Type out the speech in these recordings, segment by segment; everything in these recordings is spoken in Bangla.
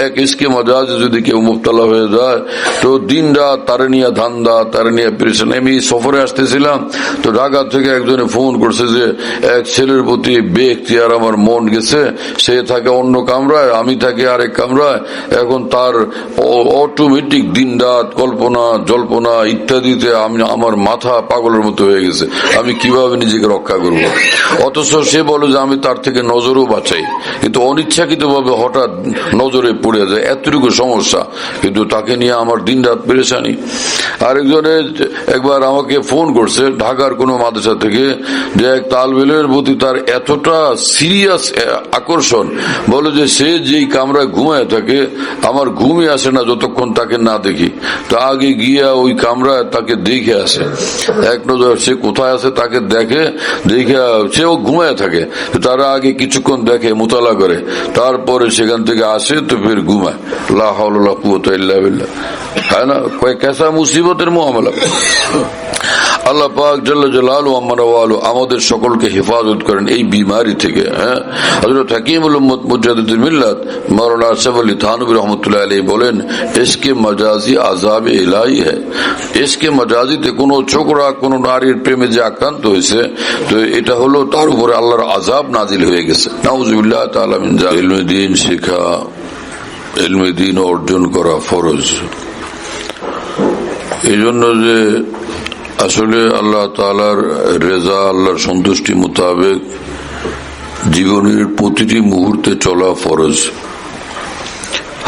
এক ইসকে মজাজ যদি কেউ মুবতলা হয়ে যায় তো দিন রাত তারে নিয়ে ধান্দা, তারে নিয়ে পেরেছেন। আমি সফরে আসতেছিলাম তো ঢাকা থেকে একজনে ফোন করছে যে এক ছেলের প্রতি বেখতিয়ার আমার মন গেছে, সে থাকে অন্য কামরায়, আমি থাকি আরেক কামরায়, এখন তার অটোমেটিক দিন রাত কল্পনা জল্পনা ইত্যাদিতে আমার মাথা পাগলের মতো হয়ে গেছে, আমি কিভাবে নিজেকে রক্ষা করব। অথচ সে বলে যে আমি তার থেকে নজরও বাঁচাই, কিন্তু অনিচ্ছাকৃত ভাবে হঠাৎ নজরে পড়ে যায়, এতটুকু সমস্যা, কিন্তু তাকে নিয়ে আমার দিন রাত পেরেছানি। আরেকজনে একবার আমাকে ফোন করছে ঢাকার কোন মাদ্রাসা থেকে যে এক তালবেলের প্রতি তার এতটা সিরিয়াস আকর্ষণ, বলে যে সে যেই কামরায় ঘুমায় থাকে আমার ঘুমই আসে না যতক্ষণ তাকে না দেখি, তা আগে গিয়া ওই কামরায় তাকে দেখে আসে, এক নজর সে কোথায় আছে তাকে দেখে, দেখে সেও ঘুমায় থাকে, তারা আগে কিছুক্ষণ দেখে মোতালা করে, তারপরে সেখান থেকে আসে তো ফের ঘুমায়। লা হাওলা ওয়ালা কুওয়াতা ইল্লা বিল্লাহ, है ना, कोई कैसा मुसीबतेर मुआमला। আল্লাহ পাক জাল্লা জালালু আম্মার ওয়ালু আমাদের সকলকে হেফাজত করেন এই বিমারি থেকে। হযরত হাকিমুল উম্মত মুজাদ্দিদুল মিল্লাত মাওলানা আশরাফ আলী থানভী রাহমাতুল্লাহ আলাইহি বলেন, ইসকে মাজাজি আযাব ইলাহি है। ইসকে মাজাজিতে কোন ছোকরা কোন নারীর প্রেমে যে আক্রান্ত হয়েছে তো এটা হলো তার উপরে আল্লাহর আযাব নাজিল হয়ে গেছে। নাউযুবিল্লাহ তাআলা মিন যালিক। ইলমে দ্বীন শেখা, ইলমে দ্বীন অর্জন করা ফরজ। এই জন্য যে আসলে আল্লাহ তাআলার রেজা, আল্লাহর সন্তুষ্টি মোতাবেক জীবনের প্রতিটি মুহূর্তে চলা ফরজ।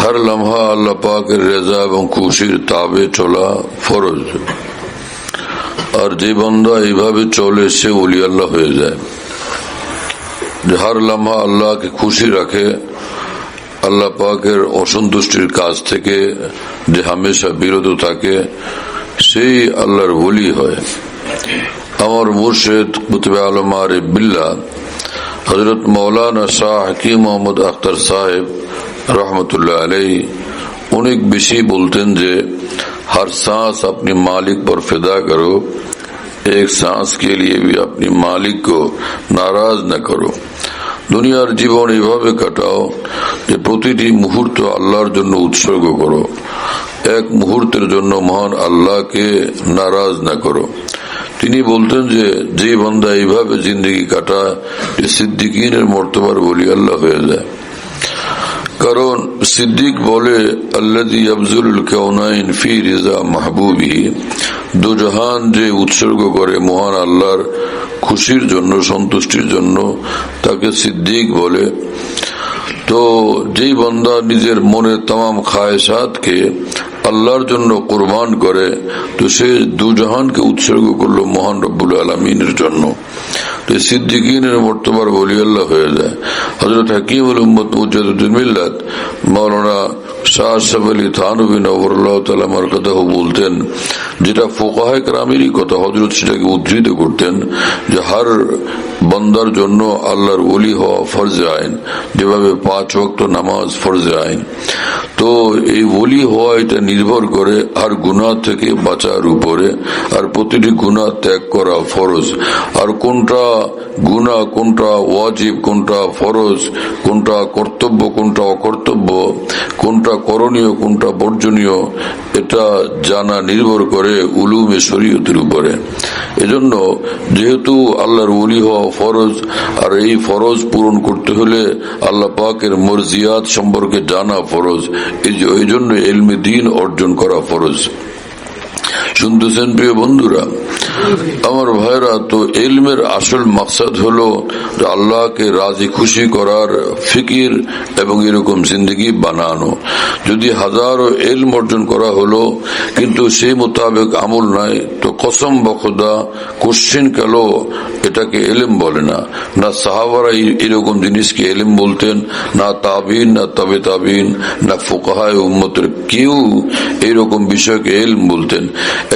হর লম্হা আল্লাহ পাকের রেজা এবং খুশির তাবে চলা ফরজ। আর যে বান্দা এইভাবে চলে সে ওলি আল্লাহ হয়ে যায়, যে হর লম্হা আল্লাহকে খুশি রাখে, আল্লাহ পাকের অসন্তুষ্টির কাজ থেকে যে হামেশা বিরত থাকে, সেই আল্লাহর ওলি হয়। আমার মুর্শিদ কুতুবে আলম আরিফ বিল্লাহ হযরত মৌলানা শাহ হাকিম মোহাম্মদ আখতার সাহেব रहमतुल्लाह अलैहि অনেক বেশি বলতেন যে हर सांस अपने मालिक पर फिदा करो, एक सांस के लिए भी अपने मालिक को नाराज न करो। দুনিয়ার জীবন এইভাবে কাটাও যে প্রতিটি মুহূর্ত আল্লাহর জন্য উৎসর্গ করো, এক মুহূর্তের জন্য মহান আল্লাহকে নারাজ না করো। তিনি বলতেন যে যে বান্দা এইভাবে জিন্দগি কাটায় সিদ্দিকিনের মর্তবার ওলি আল্লাহ হয়ে যায়। কারণ সিদ্দিক বলে আল্লাযী ইয়াবযুলুল কাউনাইন ফি রিজা মাহবুবিহি, দু জাহান যে উৎসর্গ করে মহান আল্লাহর খুশির জন্য, সন্তুষ্টির জন্য, তাকে সিদ্দিক বলে। তো যেই বান্দা নিজের মনের तमाम খায়েশাতকে আল্লাহর জন্য কুরবান করে তো সে দু জাহানকে উৎসর্গ করলো মহান রব্বুল আলামিনের জন্য, তো সিদ্দিকিনের মর্তবার ওলি আল্লাহ হয়ে যায়। হযরত হাকিমুল উম্মত মুজাদ্দিদুল মিল্লাত মাওলানা শাহ আশরাফ আলী থানভী নওয়ারুল্লাহ তাআলা মারকাদাহু বলতেন, যেটা ফুকাহায়ে কেরামেরই কথা, হযরত সেটাকে উদ্ধৃত করতেন যে হর বান্দার জন্য আল্লাহর ওলি হওয়া ফরজে আইন, যেভাবে 5 ওয়াক্ত নামাজ ফরজে আইন। তো এই ওলি হওয়া এটা নির্ভর করে আর গুনাহ থেকে বাঁচার উপরে, আর প্রতিটি গুনাহ ত্যাগ করা ফরজ। আর কোনটা গুনাহ, কোনটা ওয়াজিব, কোনটা ফরজ, কোনটা কর্তব্য, কোনটা অকর্তব্য, কোনটা করণীয়, কোনটা বর্জনীয়, এটা জানা নির্ভর করে উলুমে শরীয়তের উপরে। এজন্য যেহেতু আল্লাহর ওলি হওয়া ফরজ, আর এই ফরজ পূরণ করতে হলে আল্লাহ পাকের মর্জিয়াত সম্পর্কে জানা ফরজ, এই জন্য ইলমে দ্বীন অর্জন করা ফরজ। শুনতেছেন প্রিয় বন্ধুরা আমার ভাইরা, তো ইলমের আসল মাকসাদ হলো আল্লাহকে রাজি খুশি করার ফিকির এবং এরকম জিন্দগি বানানো। যদি হাজারো ইলম অর্জন করা হলো কিন্তু সেই মোতাবেক আমল নাই, তো কসম বখুদা কোশ্চিন কাল এটাকে ইলম বলে না। না সাহাবারা এরকম জিনিসকে ইলম বলতেন, না তাবিন, না তবে তাবিন, না ফুকাহায়ে উম্মতের কেউ এইরকম বিষয়কে ইলম বলতেন।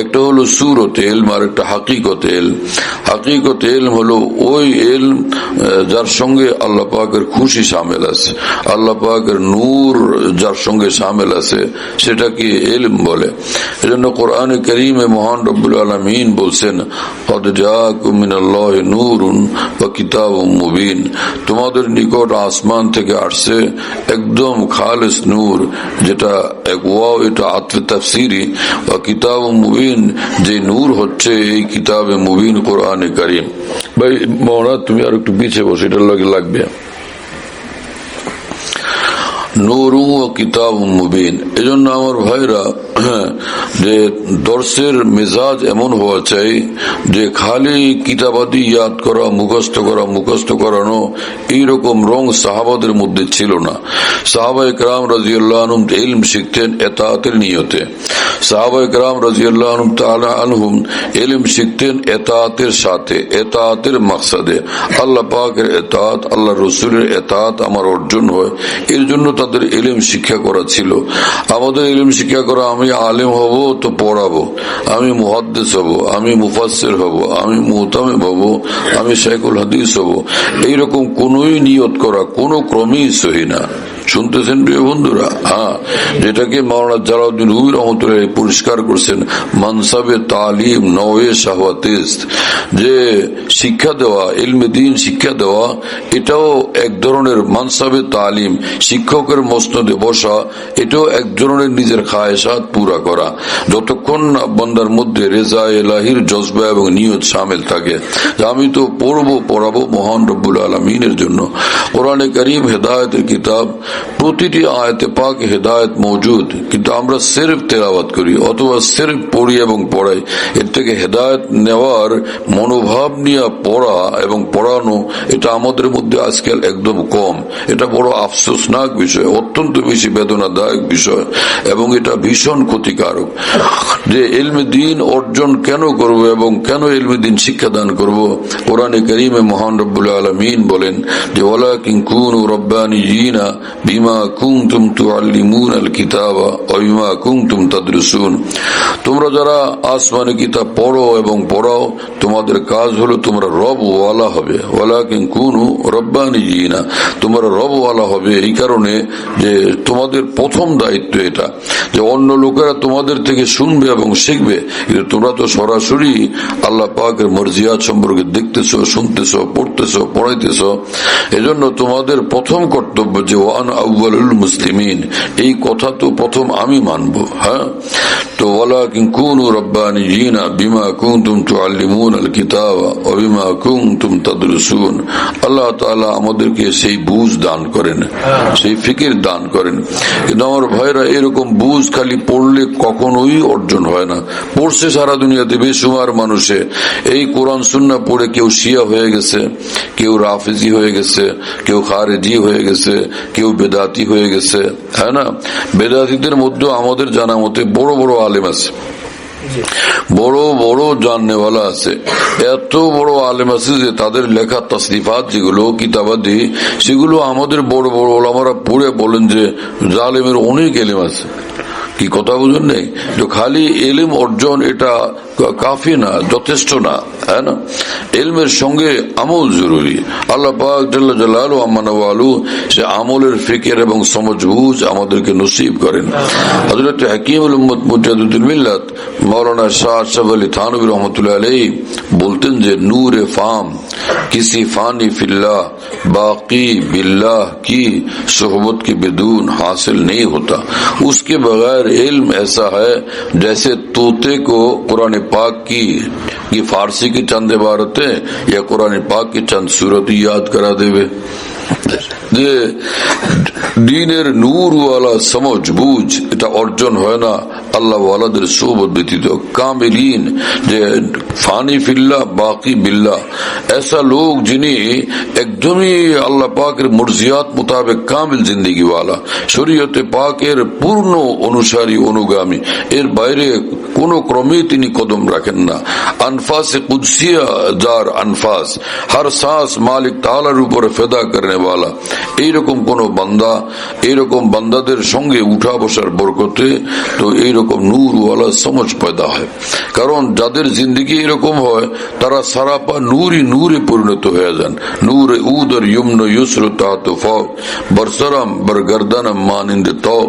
একটা হলো সুরত ইলম আর একটা হাকিকত ইলম। হাকিকত ইলম হলো ওই ইলম যার সঙ্গে আল্লাহ পাকের খুশি শামিল আছে, আল্লাহ পাকের নূর যার সঙ্গে শামিল আছে, সেটাকে ইলম বলে। এজন্য কোরআনে কারীমে মহান রব্বুল আলামিন বলছেন, ক্বাদ জাআকুম মিনাল্লাহি নূরুন ওয়া কিতাবুম মুবিন, তোমাদের নিকট আসমান থেকে আসছে একদম খালিস নূর, যেটা ওয়াও এটা আতফে তাফসীরি, ওয়া কিতাবুম মুবিন, যে নূর হচ্ছে এই কিতাবে মুবিন কোরআনে কারীম। ভাই মওলানা তুমি আর একটু পিছিয়ে বসে, এটার লগে লাগবে। নূর ও কিতাব মুবিন। এজন্য আমার ভাইরা, যে দর্শের মেজাজ এমন হওয়া চাই যে খালি কিতাবাদি ইয়াদ করা, মুখস্থ করানো, এইরকম রং সাহাবাদের মধ্যে ছিল না। সাহাবায়ে কেরাম রাদিয়াল্লাহু আনহুম ইলম শিখতেন ইতাআতের নিয়তে, সাহাবায়ে কেরাম রাদিয়াল্লাহু তাআলা আনহুম ইলম শিখতেন ইতাআতের সাথে, ইতাআতের মাকসাদে, আল্লাহ পাকের ইতাআত, আল্লাহ রাসূলের ইতাআত আমার অর্জন হয়, এর জন্য তাদের ইলম শিক্ষা করা ছিল। আমাদের ইলম শিক্ষা করা, আমি আলেম হব তো পড়াবো, আমি মুহাদ্দিস হব, আমি মুফাসসির হব, আমি মুহতামিম হব, আমি শাইখুল হাদিস হব, এইরকম কোনোই নিয়ত করা কোনো ক্রমেই সহি না। শুনতেছেন প্রিয় বন্ধুরা? হ্যাঁ, যেটাকে মাওলানা জালালউদ্দিন রুমি রহমতুল্লাহ পরিষ্কার করছেন মানসাবে তালিম নওয়ে শাহওয়াতিস্ত, যে শিক্ষা দেওয়া, ইলমে দ্বীন শিক্ষা দেওয়া, এটাও এক ধরনের মানসাবে তালিম, শিক্ষকের মসনদে বসা, এটাও এক ধরনের নিজের খায়েশাত পুরা করা, যতক্ষণ না বান্দার মধ্যে রেজা ইলাহির জজবা এবং নিয়ত শামিল থাকে যে আমি তো পড়াবো মহান রব্বুল আলামিনের জন্য। কোরআনে কারীম হেদায়েতের কিতাব, প্রতিটি আয়াতে পাক হেদায়েত মওজুদ, কিন্তু আমরা সিরফ তেলাওয়াত করি অথবা সিরফ পড়ি এবং পড়াই। এর থেকে হেদায়েত নেওয়ার মনোভাব নিয়ে পড়া এবং পড়ানো, এটা আমাদের মধ্যে আজকাল একদম কম। এটা বড় আফসোসনাক বিষয়, অত্যন্ত বেশি বেদনাদায়ক বিষয়, এবং এটা ভীষণ ক্ষতিকারক। যে ইলমে দ্বীন অর্জন কেন করব এবং কেন ইলমে দ্বীন শিক্ষাদান করব? কোরআনে কারীমে মহান রব্বুল আলামিন বলেন যে ওয়ালাকিন কুনু রাব্বানিয়িনা বিমা কুনতুম তুআল্লিমুনাল কিতাবা ওয়া বিমা কুনতুম তাদরুসুন, তোমরা যারা আসমানি কিতাব পড়ো এবং পড়াও, তোমাদের কাজ হলো তোমরা রব ওয়ালা হবে। ওয়ালাকিন কুনু রাব্বানিয়িনা, তোমরা রব ওয়ালা হবে এই কারণে যে তোমাদের প্রথম দায়িত্ব এটা, যে অন্য লোকেরা তোমাদের থেকে শুনবে এবং শিখবে, কিন্তু তোমরা তো সরাসরি আল্লাহ পাকের মর্জিয়াত সম্পর্কে দেখতেছো, শুনতেছো, পড়তেছো, পড়াইতেছো। এজন্য তোমাদের প্রথম কর্তব্য যে ওয়ান আউয়ালুল মুসলিমিন, এই কথা তো প্রথম আমি মানবো। হ্যাঁ, তো ওয়ালাকিন কুনু রাব্বানিয়িনা বিমা কুনতুম তুআল্লিমুনাল কিতাবা ওয়া বিমা কুনতুম তাদরুসুন। আল্লাহ তাআলা আমাদেরকে সেই বুঝ দান করেন, সেই ফিকির দান করেন। কিন্তু আমার ভাইরা, এরকম বুঝ খালি পড়লে কখনোই অর্জন হয় না। পড়ছে সারা দুনিয়াতে বেশুমার মানুষে, এই কোরআন সুন্নাহ পড়ে কেউ শিয়া হয়ে গেছে, কেউ রাফিজি হয়ে গেছে, কেউ খারেজি হয়ে গেছে, কেউ বেদাতি হয়ে গেছে। হ্যাঁ না, বেদাতিদের মধ্যে আমাদের জানা মতে বড় বড় আলেম আছে, বড় বড় জাননেওয়ালা আছে, এত বড় আলেম আছে যে তাদের লেখা তাসনিফাত যেগুলো কিতাবাদি, সেগুলো আমাদের বড় বড় ওলামারা পড়ে বলেন যে জালেমের অনেক এলেম আছে। কি কথা বুঝুন নেই? তো খালি এলিম অর্জন এটা কাফি না, যথেষ্ট না। হ্যাঁ না, এলমের সঙ্গে আমল জরুরি। আল্লাহ পাক জাল্লা জালালু আম্মা ওয়ালু সে আমলের ফিকির এবং সমঝ বুঝ আমাদেরকে নসিব করেন। হযরত হাকিমুল উম্মত মুজাদ্দিদুল মিল্লাত মাওলানা শাহ আশরাফ আলী থানভী रहमतुल्लाह अलैहि बोलते যে नूर फाम किसी फानी फिल्लाह बाकी बिल्लाह की सोहबत के बिदून हासिल नहीं होता। उसके बगैर इल्म ऐसा है जैसे तोते को कुरान पाक की ये फारसी की चंद इबारतें या कुरान पाक की चंद सूरत याद करा देवे। যে দ্বীনের নূর ওয়ালা সমঝ বুঝ এটা অর্জন হয় না আল্লাহ ওয়ালাদের সোহবত ব্যতীত। কামিলিন যে ফানি ফিল্লাহ বাকি বিল্লাহ, ऐसा लोग যিনি একদমই আল্লাহ পাকের মর্জিয়াত মোতাবেক কামিল জিন্দেগি ওয়ালা, শরীয়তে পাকের পূর্ণ অনুসারী অনুগামী, এর বাইরে কোন ক্রমে তিনি কদম রাখেন না। আনফাসে কুদসিয়া যার আনফাস, হর सांस মালিক তাআলার উপরে ফেদা করেন करने वाला এইরকম কোন বান্দা, এইরকম বান্দাদের সঙ্গে উঠা বসার বরকতে তো এইরকম নূরওয়ালা সমঝ পয়দা হয়। কারণ যাদের জিন্দগি এরকম হয় তারা সারাপা নূরই নূরে পরিণত হয়ে যান। নূরে উদর ইয়মন ইউসর তাহত ফক বরসরাম বরগর্দানম মানিন্দ তক।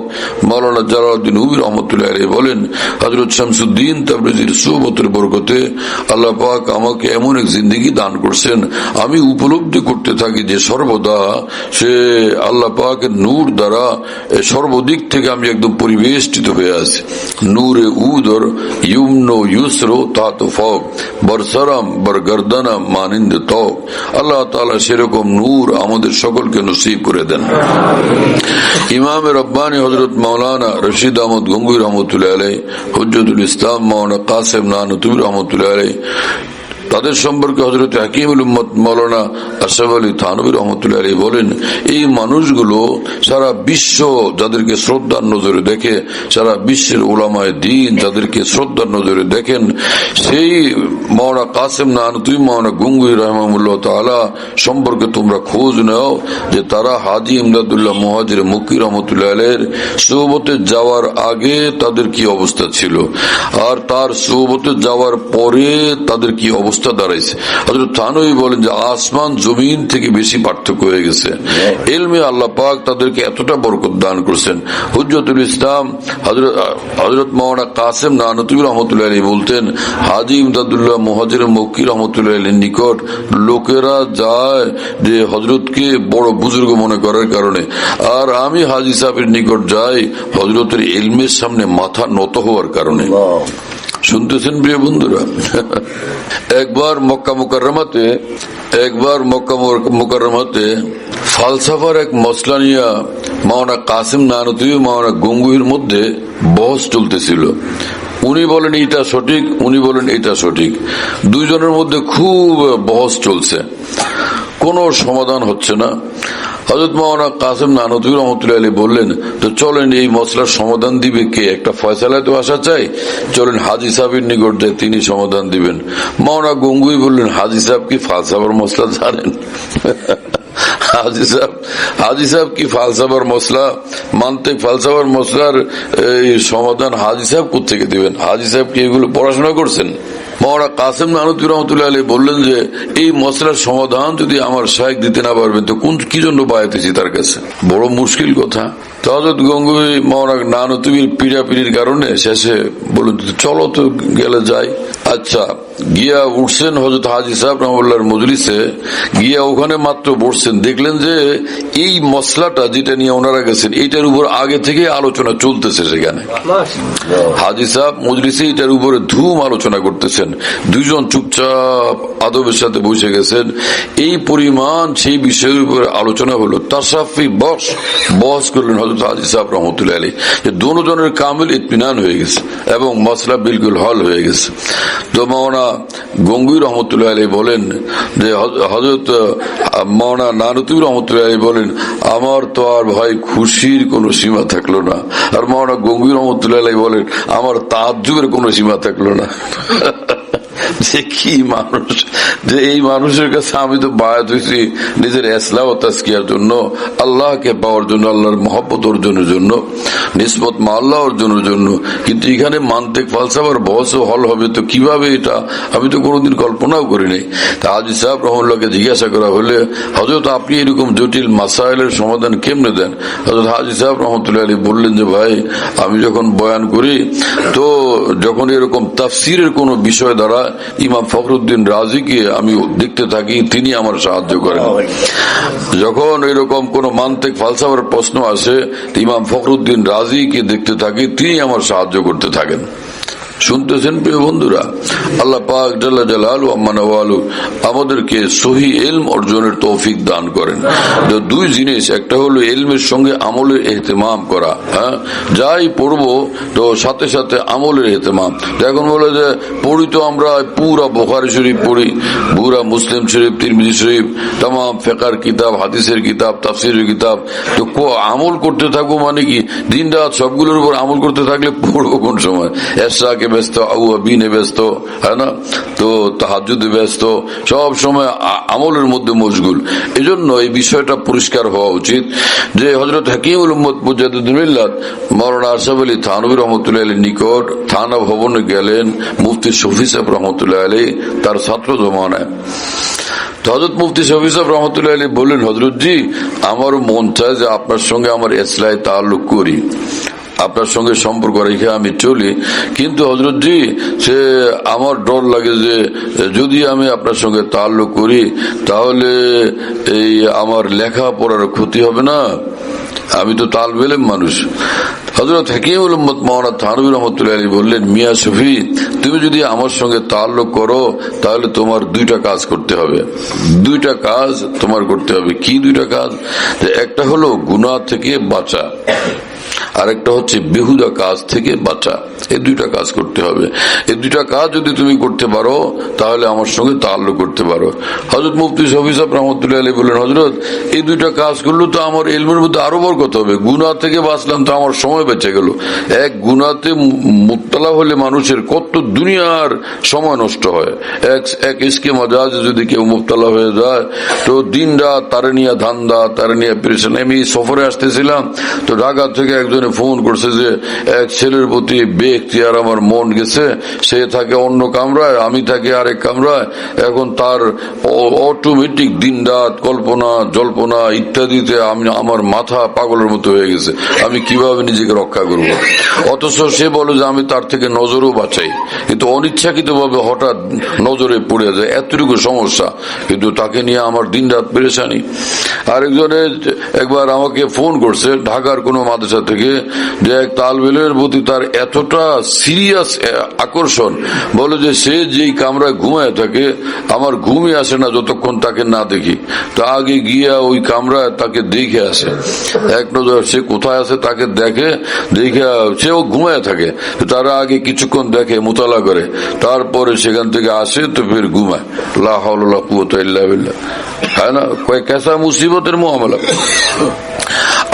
মাওলানা জালালউদ্দিন রুমি রহমতুল্লাহ আলাইহি বলেন, হযরত শামসুদ্দিন তাবরিজির সুহবতের বরকতে আল্লাহ পাক আমাকে এমন এক জিন্দগি দান করছেন, আমি উপলব্ধি করতে থাকি যে সর্বদা সে আল্লাহ পাকের নূর দ্বারা সর্বদিক থেকে আমি একদম পরিবেষ্টিত হয়ে আছি। নূরে উদর ইয়মন ইউসর তাহত ফক বরসরাম বরগর্দানম মানিন্দ তক। আল্লাহ তাআলা সেরকম নূর আমাদের সকলকে নসিব করে দেন। ইমাম রব্বানী হযরত মাওলানা রশিদ আহমদ গঙ্গুহি রহমতুল্লাহ আলাইহি, হুজ্জতুল ইসলাম মাওলানা কাসেম নানুতুবি রহমতুল্লাহ আলাইহি, তাদের সম্পর্কে হযরত হাকিমুল উম্মত মাওলানা আশরাফ আলী থানভী রহমতুল্লাহ আলাইহি বলেন, এই মানুষগুলো সারা বিশ্ব যাদেরকে শ্রদ্ধার নজরে দেখে, সারা বিশ্বের উলামায়ে দ্বীন যাদেরকে শ্রদ্ধার নজরে দেখেন, সেই মাওলানা কাসেম নানুতুবি মাওলানা গঙ্গুহি রাহিমাহুল্লাহ তাআলা সম্পর্কে তোমরা খোঁজ নাও যে তারা হাজী ইমদাদুল্লাহ মুহাজির মক্কি রহমতুল্লাহ আলাইহির সুহবতে যাওয়ার আগে তাদের কি অবস্থা ছিল, আর তার সুহবতে যাওয়ার পরে তাদের কি অবস্থা দাঁড়াইছে। হযরত থানভী বলেন যে আসমান জমিন থেকে বেশি পার্থক্য হয়ে গেছে। ইলমে আল্লাহ পাক তাদেরকে এতটা বরকত দান করেছেন। হুজ্জতুল ইসলাম হযরত মাওলানা কাসেম নানুতুবি রহমতুল্লাহ আলাইহি বলতেন, হাজী ইমদাদুল্লাহ মুহাজির মক্কি রহমতুল্লাহ আলাইহির নিকট লোকেরা যায় যে হযরতকে বড় বুজুর্গ মনে করার কারণে, আর আমি হাজী সাহেবের নিকট যাই হযরতের ইলমের সামনে মাথা নত হওয়ার কারণে। শুনতেছেন প্রিয় বন্ধুরা? একবার মক্কা মুকাররমাতে ফালসাফার এক মসলা নিয়ে মাওলানা কাসেম নানুতুবি মাওলানা গঙ্গুহির মধ্যে বহস চলতেছিল। উনি বলেন এটা সঠিক, উনি বলেন এটা সঠিক, দুইজনের মধ্যে খুব বহস চলছে, কোনো সমাধান হচ্ছে না। হযরত মাওলানা কাসেম নানুতুবি রহমতুল্লাহ আলাইহি বললেন, তো চলেন এই মসলার সমাধান দিবে কে, একটা ফয়সালায় তো আসা চাই, চলেন হাজী সাহেবের নিকট যায়, তিনি সমাধান দিবেন। মাওলানা গঙ্গুহি বললেন, হাজী সাহেব কি ফালসাফার মসলা জানেন? হাজী সাহেব কি ফালসাফার মসলা মানতে, ফালসাফার মসলার এই সমাধান হাজী সাহেব কোত্থেকে দিবেন? হাজী সাহেব কি এগুলো পড়াশোনা করছেন? মাওলানা কাসেম নানুতুবি রহমতুল্লাহ আলাইহি বললেন যে এই মসলার সমাধান যদি আমার শাইখ দিতে না পারবেন তো কি জন্য বায়াতেছি তার কাছে, বড় মুশকিল কথা। তো হযরত গঙ্গুহি মাওলানা নানুতুবির পিড়াপিড়ির কারণে শেষে বললেন, চলো তো গেলে যাই। আচ্ছা, গিয়া উঠছেন হযরত হাজী সাহেব রহমতুল্লাহর মজলিসে, গিয়া ওখানে মাত্র বসছেন, দেখলেন যে এই মসলাটা যেটা নিয়ে ওনারা গেছেন এইটার উপর আগে থেকে আলোচনা চলতেছে। সেখানে হাজী সাহেব মজলিসে এটার উপরে ধুম আলোচনা করতেছেন, দুইজন চুপচাপ আদবের সাথে বসে গেছেন। এই পরিমাণ সেই বিষয়ের উপরে আলোচনা হলো, তাসাফি বহস করলেন হযরত হাজী সাহেব রহমতুল্লাহ আলাইহি, যে দুজনের কামিল ইতমিনান হয়ে গেছে এবং মসলা বিলকুল হল হয়ে গেছে। তো মাওলানা গঙ্গুহি রহমতুল্লাহ আলাইহি বলেন যে হযরত মাওলানা নানুতুবি রহমতুল্লাহ আলাইহি বলেন, আমার তো আর ভাই খুশির কোনো সীমা থাকলো না। আর মাওলানা গঙ্গুহি রহমতুল্লাহ আলাইহি বলেন, আমার তাজ্জুবের কোনো সীমা থাকলো না। যে কি মানুষ, যে এই মানুষের কাছে আমি তো বায়াত হয়েছি নিজের ইসলাহ ও তাজকিয়ার জন্য, আল্লাহকে পাওয়ার জন্য, আল্লাহর মহব্বত অর্জনের জন্য, নিসবত মা আল্লাহ অর্জনের জন্য, কিন্তু এখানে মান্তিক ফালসাফার বহস হল হবে তো কিভাবে, এটা আমি তো কোনোদিন কল্পনাও করি নাই। তা হাজী সাহেব রহমতুল্লাহকে জিজ্ঞাসা করা হলে, হযরত আপনি এরকম জটিল মাসাইলের সমাধান কেমনে দেন? হযরত হাজী সাহেব রহমতুল্লাহ আলাইহি বললেন যে ভাই, আমি যখন বয়ান করি তো যখন এরকম তাফসিরের কোন বিষয় দ্বারা ইমাম ফখরুদ্দিন রাজিকে আমি দেখতে থাকি, তিনি আমার সাহায্য করেন। যখন এরকম কোন মান্তিক ফালসাফার প্রশ্ন আসে, ইমাম ফখরুদ্দিন রাজিকে দেখতে থাকি, তিনি আমার সাহায্য করতে থাকেন। শুনতেছেন প্রিয় বন্ধুরা? আল্লাহ পাক জাল্লা জালালু আম্মা নওয়ালু আমাদেরকে সহি ইলম অর্জনের তৌফিক দান করেন। দুই জিনিস, একটা হলো ইলমের সঙ্গে আমলের ইহতিমাম করা, হ্যাঁ, যাই পড়বো তো সাথে সাথে আমলের ইহতিমাম। এখন বলে যে পড়ি তো আমরা পুরা বুখারী শরীফ পড়ি, পুরা মুসলিম শরীফ, তিরমিজি শরীফ, তাম ফিকহের কিতাব, হাদিসের কিতাব, তাফসীরের কিতাব, তো আমল করতে থাকবো মানে কি দিন রাত সবগুলোর উপর আমল করতে থাকলে পড়বো কোন সময়? এশরাকে নামাজে ব্যস্ত, আউয়াবিনে ব্যস্ত, হ্যাঁ না, তো তাহাজ্জুদে ব্যস্ত, সব সময় আমলের মধ্যে মশগুল। এজন্য এই বিষয়টা পরিষ্কার হওয়া উচিত যে হযরত হাকিমুল উম্মত মুজাদ্দিদুল মিল্লাত মাওলানা আশরাফ আলী থানভী রহমতুল্লাহ আলাইহির নিকট থানা ভবনে গেলেন মুফতি শফি সাহেব রহমতুল্লাহ আলাইহি, তার ছাত্র জমানায়। তো হযরত মুফতি শফি সাহেব রহমতুল্লাহ আলাইহি বললেন, হযরত জি, আমার মন চায় যে আপনার সঙ্গে আমার ইসলাহি তাআল্লুক করি, আপনার সঙ্গে সম্পর্ক রেখে আমি চলি, কিন্তু হযরত জি সে আমার ডর লাগে যে যদি আমি আপনার সঙ্গে তাআল্লুক করি তাহলে এই আমার লেখাপড়ার ক্ষতি হবে না, আমি তো তালেবে ইলম মানুষ। হযরত হাকিমুল উম্মত মাওলানা থানভী রহমতুল্লাহ আলাইহি বললেন, মিয়া শফি, তুমি যদি আমার সঙ্গে তাআল্লুক করো তাহলে তোমার দুইটা কাজ করতে হবে, দুইটা কাজ তোমার করতে হবে। কি দুইটা কাজ? একটা হলো গুনাহ থেকে বাঁচা, আরেকটা হচ্ছে বেহুদা কাজ থেকে বাঁচা। এই দুইটা কাজ করতে হবে। এই দুইটা কাজ যদি তুমি করতে পারো তাহলে আমার সঙ্গে তাআল্লুক করতে পারো। হযরত মুফতি শফি সাহেব রহমতুল্লাহ আলাইহি বললেন, হযরত এই দুইটা কাজ করলে তো আমার ইলমের মধ্যে আরো বরকত হবে, গুনাহ থেকে বাঁচলাম তো আমার সময় বেঁচে গেল। এক গুনাহতে মুবতালা হলে মানুষের কত দুনিয়ার সময় নষ্ট হয়। এক ইসকে মাজাজে যদি কেউ মুবতালা হয়ে যায় তো দিন রাত তারে নিয়ে ধান্দা, তারে নিয়ে পেরেশানি। আমি সফরে আসতেছিলাম তো ঢাকা থেকে একজনে ফোন করছে যে এক ছেলের প্রতি বেইখতিয়ার আমার মন গেছে, সে থাকে অন্য কামরায়, আমি থাকি আরেক কামরায়, এখন তার অটোমেটিক দিন রাত কল্পনা জল্পনা ইত্যাদিতে আমার মাথা পাগলের মতো হয়ে গেছে, আমি কিভাবে নিজেকে রক্ষা করব। অথচ সে বলে যে আমি তার থেকে নজরও বাঁচাই, কিন্তু অনিচ্ছাকৃত ভাবে হঠাৎ নজরে পড়ে যায়, এতটুকু সমস্যা, কিন্তু তাকে নিয়ে আমার দিন রাত পেরেশানি। আরেকজনে একবার আমাকে ফোন করছে ঢাকার কোন মাদ্রাসা থেকে, যে এক তালেবে ইলমের প্রতি তার এতটা সিরিয়াস আকর্ষণ, বলে যে সে যেই কামরায় ঘুমায় থাকে আমার ঘুমই আসে না যতক্ষণ তাকে না দেখি, তা আগে গিয়া ওই কামরায় তাকে দেখে আসে, এক নজর সে কোথায় আছে তাকে দেখে, দেখে সেও ঘুমায় থাকে, তারা আগে কিছুক্ষণ দেখে মোতালা করে, তারপরে সেখান থেকে আসে তো ফের ঘুমায়। লা হাওলা ওয়ালা কুওয়াতা ইল্লা বিল্লাহ, হ্যাঁ না, কেসা মুসিবতের মুআমালা।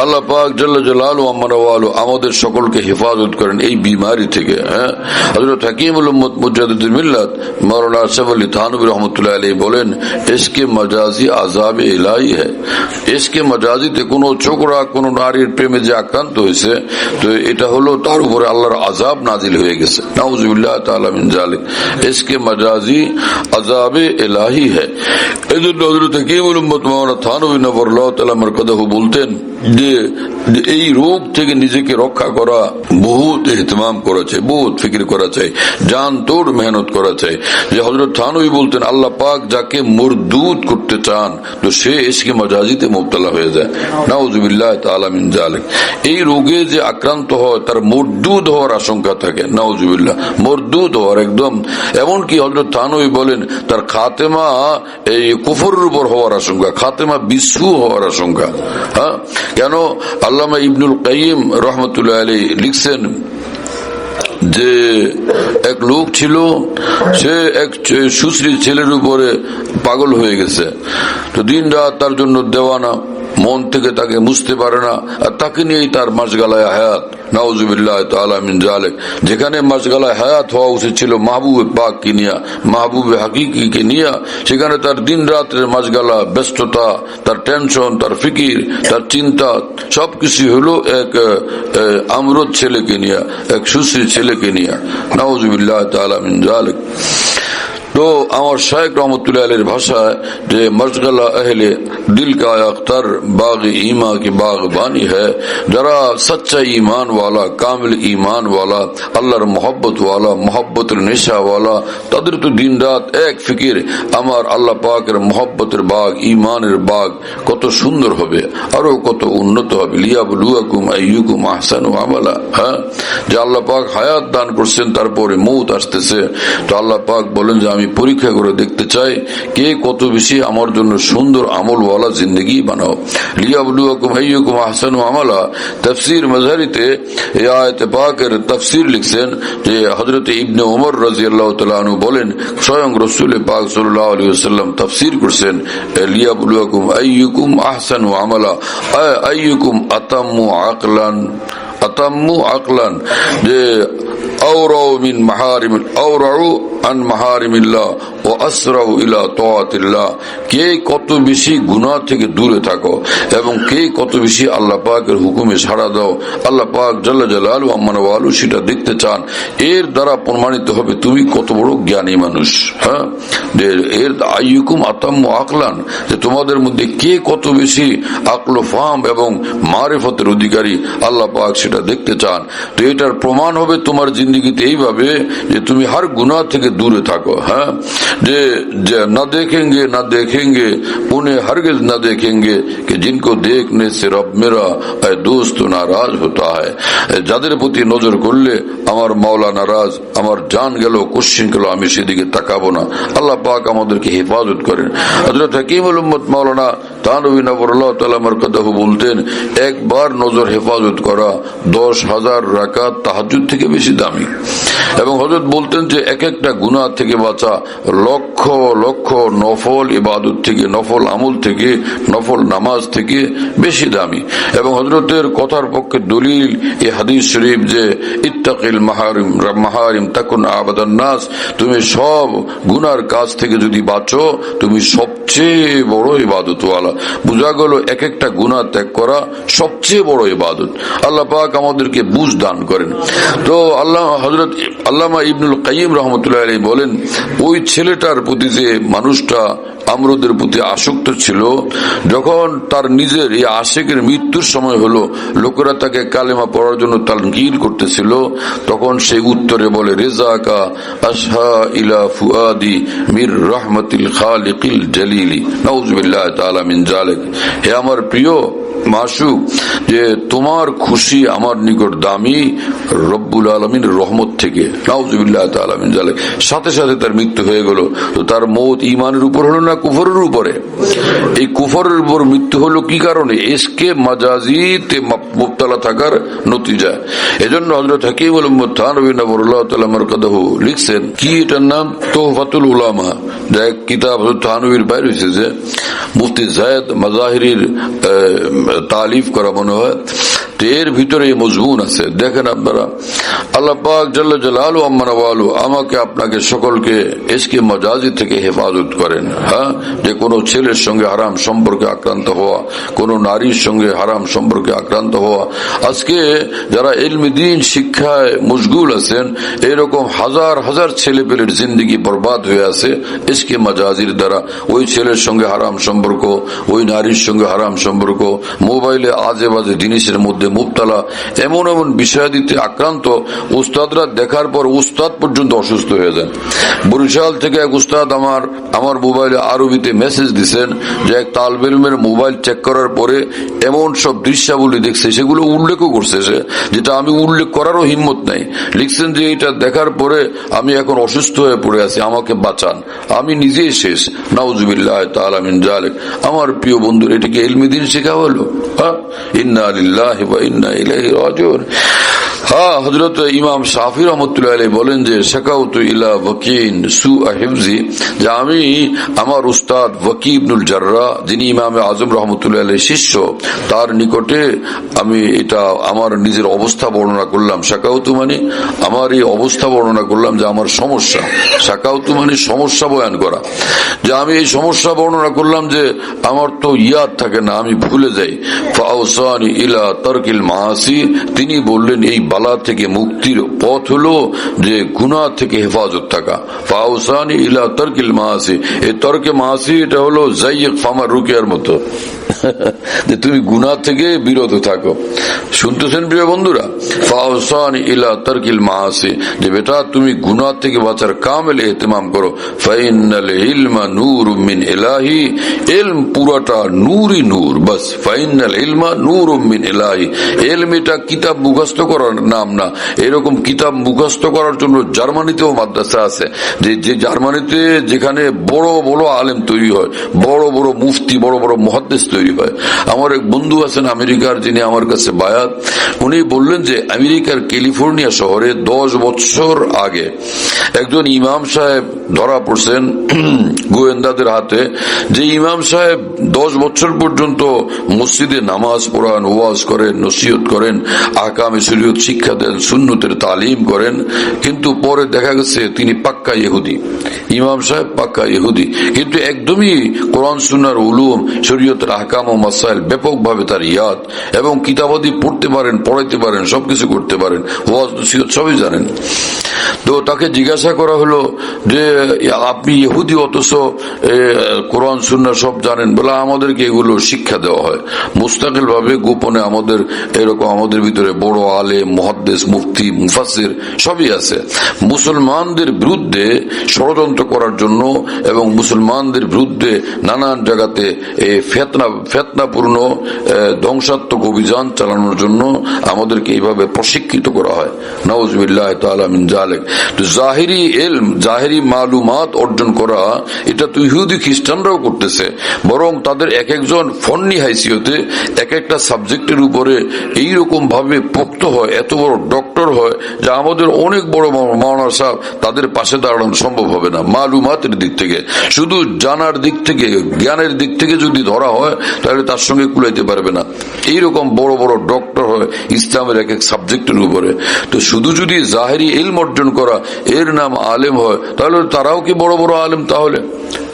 আল্লাহ পাক জাল্লা জালালু আম্মার ওয়ালু আমাদের সকলকে হেফাজত করেন এই বিমারি থেকে। হ্যাঁ, হযরত হাকিমুল উম্মত মুজাদ্দিদুল মিল্লাত মাওলানা আশরাফ আলী থানভী রহমতুল্লাহ আলাইহি বলেন, ইসকে মাজাজি আযাব ইলাহি হ্যায়। ইসকে মাজাজিতে কোন ছোকরা কোন নারীর প্রেমে যে আক্রান্ত হয়েছে তো এটা হলো তার উপরে আল্লাহর আযাব নাজিল হয়ে গেছে, নাউযুবিল্লাহ তাআলা মিন জালিক। ইসকে মাজাজি আযাব ইলাহি হ্যায়। এজন্য হযরত হাকিমুল উম্মত মাওলানা থানভী নবরুল্লাহ তাআলা মারকাদাহু বলতেন যে এই রোগ থেকে নিজেকে রক্ষা করা বহুত ইহতিমাম করা চাই, বহুত ফিকির করা চাই, জান তোর মেহনত করা চাই। যে হযরত থানভী বলতেন, আল্লাহ পাক যাকে মরদুদ করতে চান তো সে ইসকে মাজাজিতে মুবতালা হয়ে যায়, নাউযুবিল্লাহ তাআলা মিন জালিক। এই রোগে যে আক্রান্ত হয় তার মরদুদ হওয়ার আশঙ্কা থাকে, নাউযুবিল্লাহ, মরদুদ হওয়ার একদম। এমনকি হযরত থানভী বলেন তার খাতেমা এই কুফরের উপর হওয়ার আশঙ্কা, খাতেমা বিশ্বু হওয়ার আশঙ্কা। হ্যাঁ, কেন? আল্লামা ইবনুল কাইয়িম রাহমাতুল্লাহ আলাইহি লিখছেন যে এক লোক ছিল, সে এক সুশ্রী ছেলের উপরে পাগল হয়ে গেছে, তো দিন রাত তার জন্য দেওয়ানা, মন থেকে তাকে মুছতে পারে না, আর তাকে নিয়েই তার মাসগালায় হায়াত, নাউযুবিল্লাহ তাআলা মিন জালিক। যেখানে মাসগালায় হায়াত হওয়া উচিত ছিল মাহবুবে পাক কি নিয়া, মাহবুবে হাকিকিকে নিয়া, সেখানে তার দিন রাতের মাসগালা, ব্যস্ততা, তার টেনশন, তার ফিকির, তার চিন্তা সবকিছু হলো এক আমরদ ছেলেকে নিয়া, এক সুশ্রী ছেলেকে নিয়া, নাউযুবিল্লাহ তাআলা মিন জালিক। तो আমার শাইখ রহমতুল্লাহ আলাইহির ভাষায় যে মশগলা আহলে दिल का अख्तर बाग ईमान की बागबानी है, जरा सच्चा ईमान वाला, कामिल ईमान वाला, আল্লাহর मोहब्बत वाला, मोहब्बतेर नेशा वाला, তাদের তো দিন রাত এক ফিকির আমার আল্লাহ পাকের मोहब्बतेर बाग, ईमानेर बाग কত সুন্দর হবে, আরো কত উন্নত হবে। লিয়াবলুয়াকুম আইয়ুকুম আহসানু আমালা। হ্যাঁ, যে আল্লাহ পাক হায়াত দান করছেন, তারপরে মউত আসতেছে, তো আল্লাহ পাক বলেন যে আমি পরীক্ষা করে দেখতে চাই কে কত বেশি আমার জন্য সুন্দর আমলওয়ালা জিন্দগি বানাও। লিয়াবলুয়াকুম আইয়ুকুম আহসানু আমালা। তাফসীর মাযহারিতে এই আয়াত পাকের তাফসীর লিখছেন যে হযরত ইবনে ওমর রাদিয়াল্লাহু তাআলা আনহু বলেন, স্বয়ং রাসূল পাক সাল্লাল্লাহু আলাইহি ওয়াসাল্লাম তাফসীর করছেন লিয়াবলুয়াকুম আইয়ুকুম আহসানু আমালা, আইয়ুকুম আতাম্মু আকলান, আতাম্মু আকলান, যে আওরাউ মিন মাহারিমিল আওরাউ আন মাহারিমিল্লাহ ওয়া আসরাউ ইলা তাআতিল্লাহ, কে কত বেশি গুনাহ থেকে দূরে থাকো এবং কে কত বেশি আল্লাহ পাকের হুকুমে সাড়া দাও। আল্লাহ পাক জাল্লা জালালুহু আম্মা ওয়ালু সেটা দেখতে চান। এর দ্বারা প্রমাণিত হবে তুমি কত বড় জ্ঞানী মানুষ। হ্যাঁ, এর আইয়ুকুম আতাম্মু আকলান, যে তোমাদের মধ্যে কে কত বেশি আকল ফাহাম এবং মারিফতের অধিকারী, আল্লাহ পাক সেটা দেখতে চান। তো এটার প্রমাণ হবে তোমার জিন্দগিতে এইভাবে যে তুমি হর গুনাহ থেকে দূরে থাকো। হ্যাঁ, যে না देखेंगे ना देखेंगे उन्हें हरगिज न देखेंगे कि जिनको देखने से रब मेरा ऐ दोस्त नाराज होता है। যাদের প্রতি নজর করলে আমার মাওলা নারাজ, আমার জান গেল কোশ্চিন গেল, আমি সেদিকে তাকাবো না। আল্লাহ পাক আমাদেরকে হেফাজত করেন। হযরত হাকিমুল উম্মত মাওলানা তানভী নবরুল্লাহ তাআলা মারকাদাহু বলতেন, একবার নজর হেফাজত করা 10,000 রাকাত তাহাজ্জুদ থেকে বেশি দামি। এবং হযরত বলতেন যে এক একটা গুনাহ থেকে বাঁচা লক্ষ লক্ষ নফল ইবাদত থেকে, নফল আমল থেকে, নফল নামাজ থেকে বেশি দামি। এবং হযরতের কথার পক্ষে দলিল এই হাদিস শরীফ যে ইত্তাকিল মাহারিম মাহারিম তাকুন আবাদান নাস, তুমি সব গুনার কাজ থেকে যদি বাঁচো তুমি সবচেয়ে বড় ইবাদতওয়ালা। বুঝা গেল এক একটা গুনাহ ত্যাগ করা সবচেয়ে বড় ইবাদত। আল্লাহ পাক আমাদেরকে বুঝ দান করেন। তো হযরত আল্লামা ইবনুল কাইয়িম রাহমাতুল্লাহি আলাইহি বলেন, ওই ছেলেটার প্রতি যে মানুষটা আমরদের প্রতি আসক্ত ছিল, যখন তার নিজের এই আশিকের মৃত্যুর সময় হলো, লোকেরা তাকে কালেমা পড়ার জন্য তালকিন করতেছিল, তখন সে উত্তরে বলে, রেজাকা আসহা ইলা ফুআদি মির রাহমাতিল খালিকিল জালিলি নাউযুবিল্লাহি তাআলা মিন যালিক। হে আমার প্রিয় মাসুক, যে তোমার খুশি আমার নিকট দামি রব্বুল আলামিন রহমত থেকে, নাউযুবিল্লাহি তাআলা মিন যালিক। সাথে সাথে তার মৃত্যু হয়ে গেল। তো তার মওত ঈমানের উপর হলো না কুফরের উপরে? এই কুফরের উপর মৃত্যু হলো কি কারণে? ইসকে মাজাজিতে মুবতালা থাকার নতিজা। এজন্য হযরত হাকিমুল উম্মত থানভী নবরুল্লাহ তাআলা মারকাদাহু লিখছেন, কি এটার নাম তুহফাতুল উলামা, যা কিতাব হযরত থানভীর বাইরে হয়েছে, যে মুফতি যায়েদ মাজাহিরির তালিফ করা মনে হয়। এর ভিতরে মজমুন আছে, দেখেন আপনারা। আল্লাহ পাক জাল্লা জালালুহু আম্মা ওয়ালু আমাকে আপনাকে সকলকে ইসকে মাজাজি থেকে হেফাজত করেন। হ্যাঁ, যে কোনো ছেলের সঙ্গে হারাম সম্পর্কে আক্রান্ত হওয়া, কোনো নারীর সঙ্গে হারাম সম্পর্কে আক্রান্ত হওয়া। আজকে যারা ইলমি দ্বীন শিক্ষায় মশগুল আছেন, এরকম হাজার হাজার ছেলে পেলের জিন্দেগি বরবাদ হয়ে আছে ইসকে মাজাজির দ্বারা। ওই ছেলের সঙ্গে হারাম সম্পর্ক, ওই নারীর সঙ্গে হারাম সম্পর্ক, মোবাইলে আজে বাজে জিনিসের মধ্যে মুবতালা, এমন এমন বিষয়াদিতে আক্রান্ত। উস্তাদরা দেখার পর উস্তাদ পর্যন্ত অসুস্থ হয়ে যান। বরিশাল থেকে এক উস্তাদ আমার মোবাইলে আরবিতে মেসেজ দিচ্ছেন যে এক তালবে ইলমের মোবাইল চেক করার পরে এমন সব দৃশ্যাবলী দেখছে, সেগুলো উল্লেখও করছে সে, যেটা আমি উল্লেখ করারও হিম্মত নাই। লিখছেন যে এটা দেখার পরে আমি এখন অসুস্থ হয়ে পড়ে আছি, আমাকে বাঁচান, আমি নিজেই শেষ। নাউযুবিল্লাহি তাআলা মিন যালিক। আমার প্রিয় বন্ধুরা, এটাকে ইলমি দ্বীন শেখা হলো? ইন্না লিল্লাহি ওয়া ইন্না ইলাইহি রাজিউন। হ্যাঁ, হযরত ইমাম শাফি রাহমাতুল্লাহি আলাইহি বলেন যে শাকাউতু ইলা ওয়াকিন সুআ হিফজি, যে আমি আমার উস্তাদ ওয়াকি ইবনুল জাররাহ, যিনি ইমাম আজম রাহমাতুল্লাহি আলাইহির শিষ্য, তার নিকটে আমি এটা আমার নিজের অবস্থা বর্ণনা করলাম। শাকাউতু মানে আমার এই অবস্থা বর্ণনা করলাম, যে আমার সমস্যা। শাকাউতু মানে সমস্যা বয়ান করা, যে আমি এই সমস্যা বর্ণনা করলাম যে আমার তো ইয়াদ থাকে না, আমি ভুলে যাই। ফাউসানি ইলা তারকিল মাআসি, তিনি বললেন এই বালা থেকে মুক্তির পথ হলো যে গুনাহ থেকে হেফাজত থাকা। ফাউসানি ইলা তারকিল মাআসি, এই তরকে মাআসি এটা হলো যায়িক ফামার রুকিয়ার মতো, যে তুমি গুনাহ থেকে বিরত থাকো। শুনতেছেন প্রিয় বন্ধুরা? ফাউসানি ইলা তারকিল মাআসি, যে বেটা তুমি গুনাহ থেকে বাঁচার কামেল ইহতিমাম করো। ফাইনাল ইলমা নূরুম মিন ইলাহি, ইলম পুরাটা নূরই নূর, বাস। ফাইনাল ইলমা নূরুম মিন ইলাহি, ইলম এটা কিতাব মুখস্থ করার নাম না। এরকম কিতাব মুখস্থ করার জন্য জার্মানিতেও মাদ্রাসা আছে, যে জার্মানিতে যেখানে বড় বড় আলেম তৈরি হয়, বড় বড় মুফতি, বড় বড় মুহাদ্দিস তৈরি হয়। আমার এক বন্ধু আছেন আমেরিকার, যিনি আমার কাছে বায়াত, উনি বললেন যে আমেরিকার ক্যালিফোর্নিয়া শহরে 10 বছর আগে একজন ইমাম সাহেব ধরা পড়ছেন গোয়েন্দাদের হাতে, যে ইমাম সাহেব 10 বছর পর্যন্ত মসজিদে নামাজ পড়ান, ওয়াজ করেন, নসিহত করেন, আহকামে শরীয়ত শিক্ষা শিক্ষা দেন, সুন্নতের তালিম করেন, কিন্তু পরে দেখা গেছে তিনি পাক্কা ইহুদি, ইমাম সাহেব পাক্কা ইহুদি, কিন্তু একদমই কোরআন সুন্নাহর উলুম, শরীয়তের আহকাম ও মাসাইল ব্যাপকভাবে তার ইয়াদ, এবং কিতাবাদি পড়তে পারেন, পড়াইতে পারেন, সবকিছু করতে পারেন, ওয়াজ নসিহত সবই জানেন। তো তাকে জিজ্ঞাসা করা হলো যে আপনি ইহুদি অথচ কোরআন সুন্নাহ সব জানেন, বলে আমাদেরকে এগুলো শিক্ষা দেওয়া হয় মুস্তাকিল ভাবে, গোপনে। আমাদের এরকম আমাদের ভিতরে বড় আলেম, মুহাদ্দিস, মুফতি, মুফাসসির সবই আছে। মুসলমানদের বিরুদ্ধে ষড়যন্ত্র করার জন্য এবং মুসলমানদের বিরুদ্ধে নানান জায়গাতে ফেতনাপূর্ণ ধ্বংসাত্মক অভিযান চালানোর জন্য আমাদেরকে এইভাবে প্রশিক্ষিত করা হয়। নাউযুবিল্লাহ তাআলা মিন যালিক। তো জাহিরি ইলম, জাহিরি মালুমাত অর্জন করা, এটা তো ইহুদি খ্রিস্টানরাও করতেছে, বরং তাদের এক একজন ফন্নি হাইসিয়তে এক একটা সাবজেক্টের উপরে এইরকম ভাবে পোক্ত হয়, এত বড় ডক্টর হয় যা আমাদের অনেক বড় মাওলানা সাহেব তাদের পাশে দাঁড়ানো সম্ভব হবে না। মালুমাতের দিক থেকে, শুধু জানার দিক থেকে, জ্ঞানের দিক থেকে যদি ধরা হয় তাহলে তার সঙ্গে কুলাইতে পারবে না। এইরকম বড় বড় ডক্টর হয় ইসলামের এক এক সাবজেক্টের উপরে। তো শুধু যদি জাহেরি ইলম অর্জন করা এর নাম আলেম হয়, তাহলে তারাও কি বড় বড় আলেম? তাহলে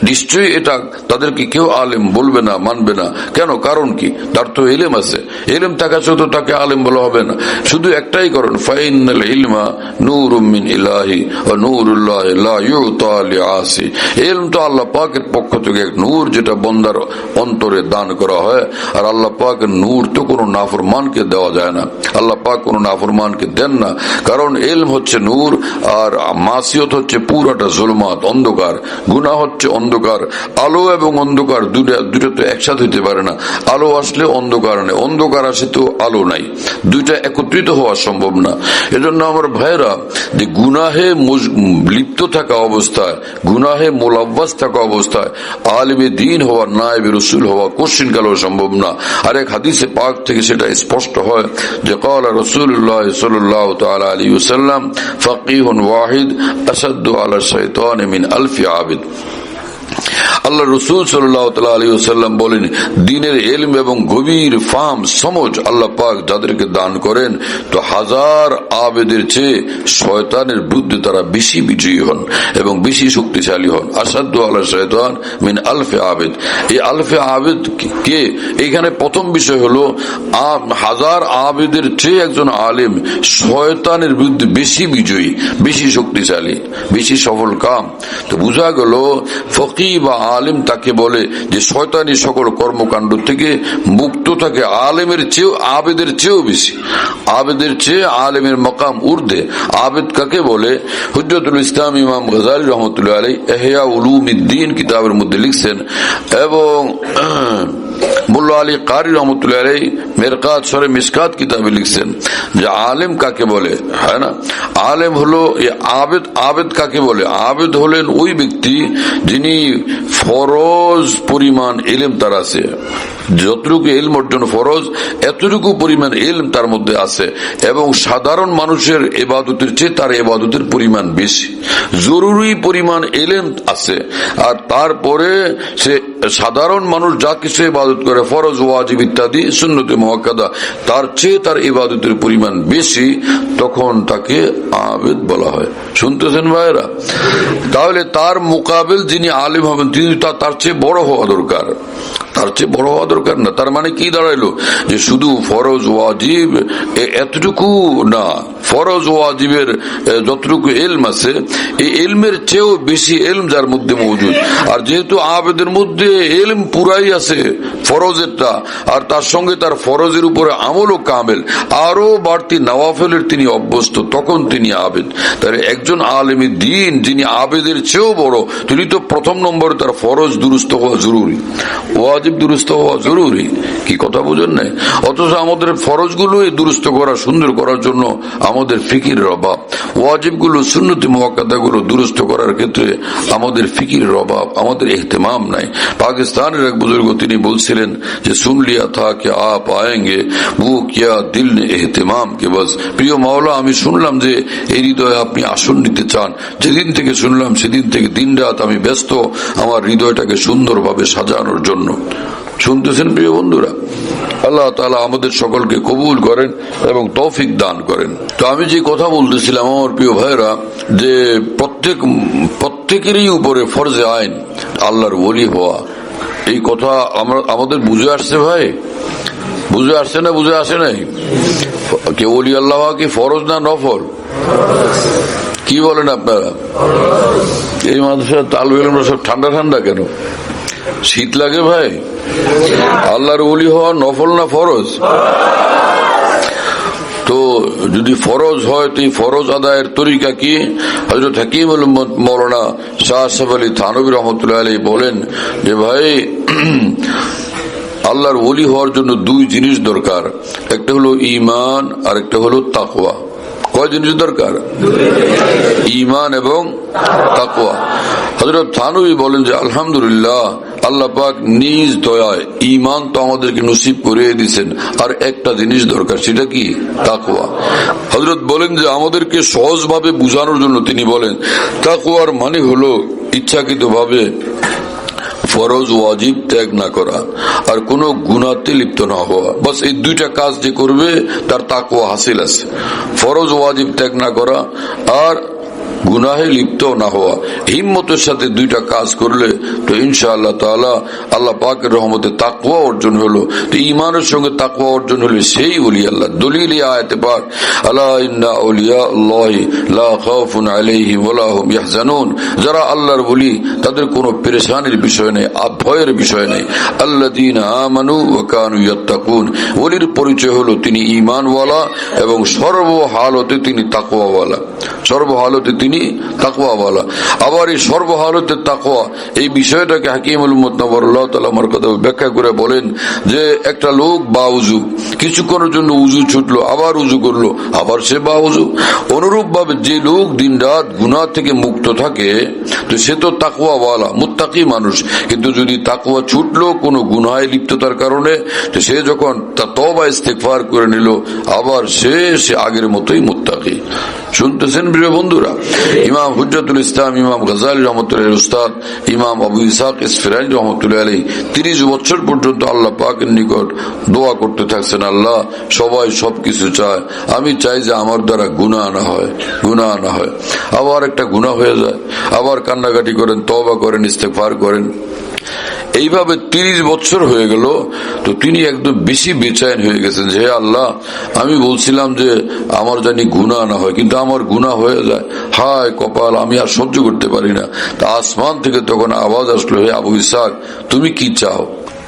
নিশ্চয়ই এটা তাদেরকে কেউ আলেম বলবে না, মানবে না। কেন? কারণ কি? তার তো ইলম আছে। ইলম থাকা সত্ত্বেও তাকে আলেম বলা হবে না। শুধু একটাই কারণ, ফাইনাল ইলমা নূরুম মিন ইলাহি ওয়া নূরুল্লাহি লা ইউতা লিআসি। ইলম তো আল্লাহ পাকের পক্ষ থেকে এক নূর, যেটা বান্দার অন্তরে দান করা হয়। আর আল্লাহ পাকের নূর তো কোনো নাফরমানকে দেওয়া যায় না। আল্লাহ পাক কোনো নাফরমানকে দেন না, কারণ ইলম হচ্ছে নূর, আর মাসিয়ত হচ্ছে পুরাটা জুলমাত, অন্ধকার। গুনাহ হচ্ছে অন্ধকার। আলো এবং অন্ধকার দুটো তো একসাথে হইতে পারে না। আলো আসলে অন্ধকার নেই, অন্ধকার আসে তো আলো নাই, দুইটা একত্রিত হওয়া সম্ভব না। এজন্য আমার ভাইরা, যে গুনাহে লিপ্ত থাকা অবস্থায়, গুনাহে মুলাব্বাস থাকা অবস্থায় আলিমে দ্বীন হওয়া, নায়েবে রাসূল হওয়া কোশ্চিন কালেও সম্ভব না। আর এক হাদিসে পাক থেকে সেটা স্পষ্ট হয় যে ক্বালা রাসূলুল্লাহ সাল্লাল্লাহু তাআলা আলাইহি ওয়াসাল্লাম ফাকিহুন ওয়াহিদ আসাদ্দু আলা শাইতান মিন আলফি আবিদ। আল্লাহ রসুল সাল্লাল্লাহু আলাইহি ওয়াসাল্লাম বলেন, দ্বীনের ইলম এবং গভীর ফাহম সমঝ আল্লাহ পাক যাদেরকে দান করেন, তো হাজার আবেদের চেয়ে শয়তানের বিরুদ্ধে তারা বেশি বিজয়ী হন এবং বেশি শক্তিশালী হন। আসাদু আলা শয়তান মিন আলফে আবেদ। এই আলফে আবেদ কে? এখানে প্রথম বিষয় হলো হাজার আবেদের চেয়ে একজন আলেম শয়তানের বিরুদ্ধে বেশি বিজয়ী, বেশি শক্তিশালী, বেশি সফল কাম। তো বোঝা গেল ফকি বা আলেম তাকে বলে যে শয়তানি সকল কর্মকাণ্ড থেকে মুক্ত থাকে, আলেমের চেয়েও, আবেদের চেয়েও বেশি। আবেদের চেয়ে আলেমের মাকাম ঊর্ধ্বে। আবেদ কাকে বলে? হুজ্জতুল ইসলাম ইমাম গাযালি রহমতুল্লাহ আলাইহি ইহয়া উলুমিদ্দিন কিতাবের মধ্যে লিখছেন, এবং মুল্লা আলী কারি রহমতুল্লাহ আলাইহি মিরকাত শরহ মিশকাত কিতাবে লিখছেন যে আলেম কাকে বলে। হ্যাঁ না, আলেম হলো আবেদ। আবেদ কাকে বলে? আবেদ হলেন ওই ব্যক্তি যিনি ফরজ পরিমাণ ইলম তার আছে, যতটুকু ইলম অর্জন ফরজ এতটুকু পরিমাণ ইলম তার মধ্যে আছে, এবং সাধারণ মানুষের ইবাদতের চেয়ে তার ইবাদতের পরিমাণ বেশি, জরুরি পরিমাণ ইলম আছে। আর তারপরে সে সাধারণ মানুষ যা কিছু ইবাদত করে, ফরজ, ওয়াজিব ইত্যাদি, সুন্নতে মুআক্কাদা, তার চেয়ে তার ইবাদতের পরিমাণ বেশি, তখন তাকে আবেদ বলা হয়। শুনতেছেন ভাইরা? তাহলে তার মোকাবেল যিনি আলেম হবেন তিনি তার চেয়ে বড় হওয়া দরকার, তার চেয়ে বড় হওয়া দরকার না। তার মানে কি দাঁড়াইলো? যে শুধু ফরজ ওয়াজিব এতটুকু না, ফরজ ওয়াজিবের যতটুকু ইলম আছে এই ইলমের চেয়েও বেশি ইলম যার মধ্যে মজুদ। আর যেহেতু আবেদের মধ্যে ইলম পুরাই আছে ফরজেরটা, আর তার সঙ্গে তার ফরজের উপরে আমলও কামেল, আরো বাড়তি নওয়াফেলের তিনি অভ্যস্ত, তখন তিনি আবেদ। তাহলে একজন আলেমী দ্বীন যিনি আবেদের চেয়েও বড়, তিনি তো প্রথম নম্বরে তার ফরজ দুরুস্ত হওয়া জরুরি, ওয়াজিব দুরুস্ত হওয়া জরুরি। কি কথা বুঝেন নাই? অথচ আমাদের ফরজগুলো দুরুস্ত করা, সুন্দর করার জন্য আমাদের ফিকিরের অভাব। ওয়াজিবগুলো, সুন্নতি মুআক্কাদাগুলো দুরুস্ত করার ক্ষেত্রে আমাদের ফিকিরের অভাব, আমাদের ইহতিমাম নাই। পাকিস্তানের এক বুজুর্গ তিনি বলছিলেন যে সুন লিয়া থা কে আপ আয়েঙ্গে वो क्या दिल ने एहतिमाम के बस। প্রিয় মাওলা, আমি শুনলাম যে এই হৃদয়ে আপনি আসন নিতে চান। যেদিন থেকে শুনলাম সেদিন থেকে দিন রাত আমি ব্যস্ত আমার হৃদয়টাকে সুন্দরভাবে সাজানোর জন্য। শুনতেছেন প্রিয় বন্ধুরা? আল্লাহ তাআলা আমাদের সকলকে কবুল করেন এবং তৌফিক দান করেন। তো আমি যে কথা বলতেছিলাম আমার প্রিয় ভাইরা, যে প্রত্যেকেরই উপরে ফরজে আইন আল্লাহর ওলি হওয়া। এই কথা আমাদের বুঝে আসছে ভাই? বুঝে আসছে না বুঝে আসে নাই? কে ওলি আল্লাহ হওয়া কি ফরজ না নফল? কি বলেন আপনারা? এই মানুষের তাল বেলুন সব ঠান্ডা ঠান্ডা কেন? শীত লাগে ভাই? আল্লাহর ওলি হওয়া নফল না ফরজ? তো যদি ফরজ হয় তো এই ফরজ আদায়ের তরিকা কি? হযরত হাকিমুল উম্মত মাওলানা শাহ আশরাফ আলী থানভী রহমাতুল্লাহ আলাইহি বলেন যে ভাই, আল্লাহর ওলি হওয়ার জন্য দুই জিনিস দরকার, একটা হলো ঈমান আর একটা হলো তাকওয়া। কয় জিনিস দরকার? ঈমান এবং তাকওয়া। হযরত থানভী বলেন যে আলহামদুলিল্লাহ, আল্লাহ পাক নিজ দয়ায় ঈমান তো আমাদেরকে নসিব করে দিয়েছেন, আর একটা জিনিস দরকার, সেটা কি? তাকওয়া। হযরত বলেন যে আমাদেরকে সহজভাবে বুঝানোর জন্য তিনি বলেন তাকওয়ার মানে হলো ইচ্ছাকৃতভাবে ফরজ ওয়াজিব ত্যাগ না করা আর কোন গুনাহতে লিপ্ত না হওয়া। বাস এই দুইটা কাজ যে করবে তার তাকওয়া হাসিল আছে। ফরজ ওয়াজিব ত্যাগ না করা আর গুনাহে লিপ্ত না হওয়া, হিম্মতের সাথে দুইটা কাজ করলে তো ইনশাআল্লাহ তাআলা আল্লাহ পাকের রহমতে তাকওয়া অর্জন হলো। তো ঈমানের সঙ্গে তাকওয়া অর্জন হলে সেই ওলি আল্লাহ। দলিল আয়াতে পাক, আলা ইন্না আউলিয়া আল্লাহি লা খাউফুন আলাইহিম ওয়া লা হুম ইয়াহজানুন, যারা আল্লাহর ওলি তাদের কোনো পেরেশানির বিষয় নেই, ভয়ের বিষয় নেই। আল্লাযীনা আমানু ওয়া কানু ইয়াত্তাকুন, ওলির পরিচয় হলো তিনি ঈমানওয়ালা এবং সর্বহালতে তিনি তাকওয়াওয়ালা। সর্বহালতে তিনি তাকওয়াওয়ালা। আবার এই সর্বহালতে তাকওয়া এই বিষয়টাকে হাকিমুল উম্মত নওয়ারুল্লাহ তাআলা আমার কথা ব্যাখ্যা করে বলেন যে একটা লোক বাউজু কিছুক্ষণের জন্য উজু ছুটলো, আবার উজু করলো, আবার সে বাউজু। অনুরূপ ভাবে যে লোক দিন রাত গুনাহ থেকে মুক্ত থাকে তো সে তো তাকওয়াওয়ালা, মুত্তাকি মানুষ। কিন্তু যদি তাকওয়া ছুটলো কোনো গুনাহে লিপ্ততার কারণে, তো সে যখন তওবা ইস্তেগফার করে নিল আবার সে আগের মতোই মুত্তাকি। শুনতেছেন প্রিয় বন্ধুরা? ইমাম হুজ্জাতুল ইসলাম ইমাম গাজ্জালী রহমতুল্লাহ উস্তাদ ইমাম আবু ইসহাক ইসফিরাইনি রহমতুল্লাহ আলাইহি 30 বছর পর্যন্ত আল্লাহ পাকের নিকট দোয়া করতে থাকছেন, আল্লাহ সবাই সবকিছু চায়, আমি চাই যে আমার দ্বারা গুনাহ না হয়, গুনাহ না হয়। আবার একটা গুনাহ হয়ে যায়, আবার কান্নাকাটি করেন, তওবা করেন, ইস্তেগফার করেন। এইভাবে 30 বছর হয়ে গেল। তো তিনি একদম বেশি বেচैन হয়ে গেছেন যে হে আল্লাহ, আমি বলছিলাম যে আমার জানি গুনাহ না হয়, কিন্তু আমার গুনাহ হয়ে যায়, হায় কপাল, আমি আর সহ্য করতে পারি না। তা আসমান থেকে তখন আওয়াজ আসলো, হে আবু ইসহাক, তুমি কি চাও?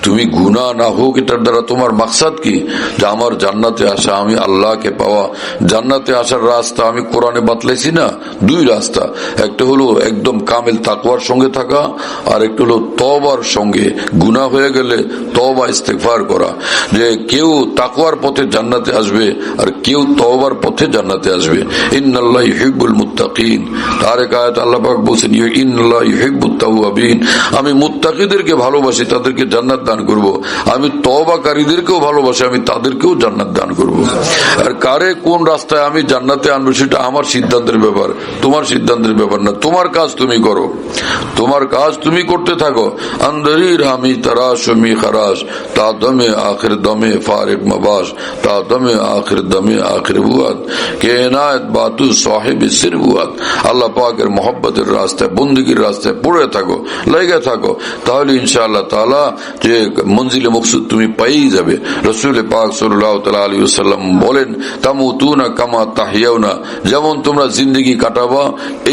তুমি গুনাহ না হোক এটার দ্বারা তোমার মাকসাদ কি? যে আমার জান্নাতে আসা, আমি আল্লাহকে পাওয়া। জান্নাতে আসার রাস্তা আমি কোরআনে বাতলাইছি না, দুই রাস্তা। একটা হলো একদম কামেল তাকওয়ার সঙ্গে থাকা, আর একটা হলো তওবার সঙ্গে। গুনাহ হয়ে গেলে তওবা ইস্তেগফার করা। যে কেউ তাকওয়ার পথে জান্নাতে আসবে আর কেউ তওবার পথে জান্নাতে আসবে। ইন্নাল্লাহা ইউহিব্বুল মুত্তাকিন, তার এক আয়াত আল্লাহ পাক বলেছেন ইন্নাল্লাহা ইউহিব্বুত তাওয়াবিন, আমি মুত্তাকিদেরকে ভালোবাসি, তাদেরকে জান্নাত দান করব। আমি তওবাকারীদেরকেও ভালোবাসি, আমি তাদেরকেও জান্নাত দান করব। আর কারে কোন রাস্তায় আমি জান্নাতে আনবো সেটা আমার সিদ্ধান্তের ব্যাপার, তোমার সিদ্ধান্তের ব্যাপার না। তোমার কাজ তুমি করো, তোমার কাজ তুমি করতে থাকো। আন্দরির হামি তারাশ মি খারাশ তা দমে আখির দমে ফারিক মবাস তা দমে আখির দমে আখির বুয়াত কে এনায়েত বাতু সাহেব সির বুয়াত। আল্লাহ পাকের মহব্বতের রাস্তায়, বন্দেগীর রাস্তায় পড়ে থাকো, লেগে থাকো, তাহলে ইনশাআল্লাহ তাআলা যে মঞ্জিলে মকসুদ তুমি পেয়েই যাবে। রাসূল পাক সাল্লাল্লাহু তাআলা আলাইহি ওয়াসাল্লাম বলেন তামুতুনা কামা তাহইয়াউনা, যেমন তোমরা জিন্দেগি কাটাবা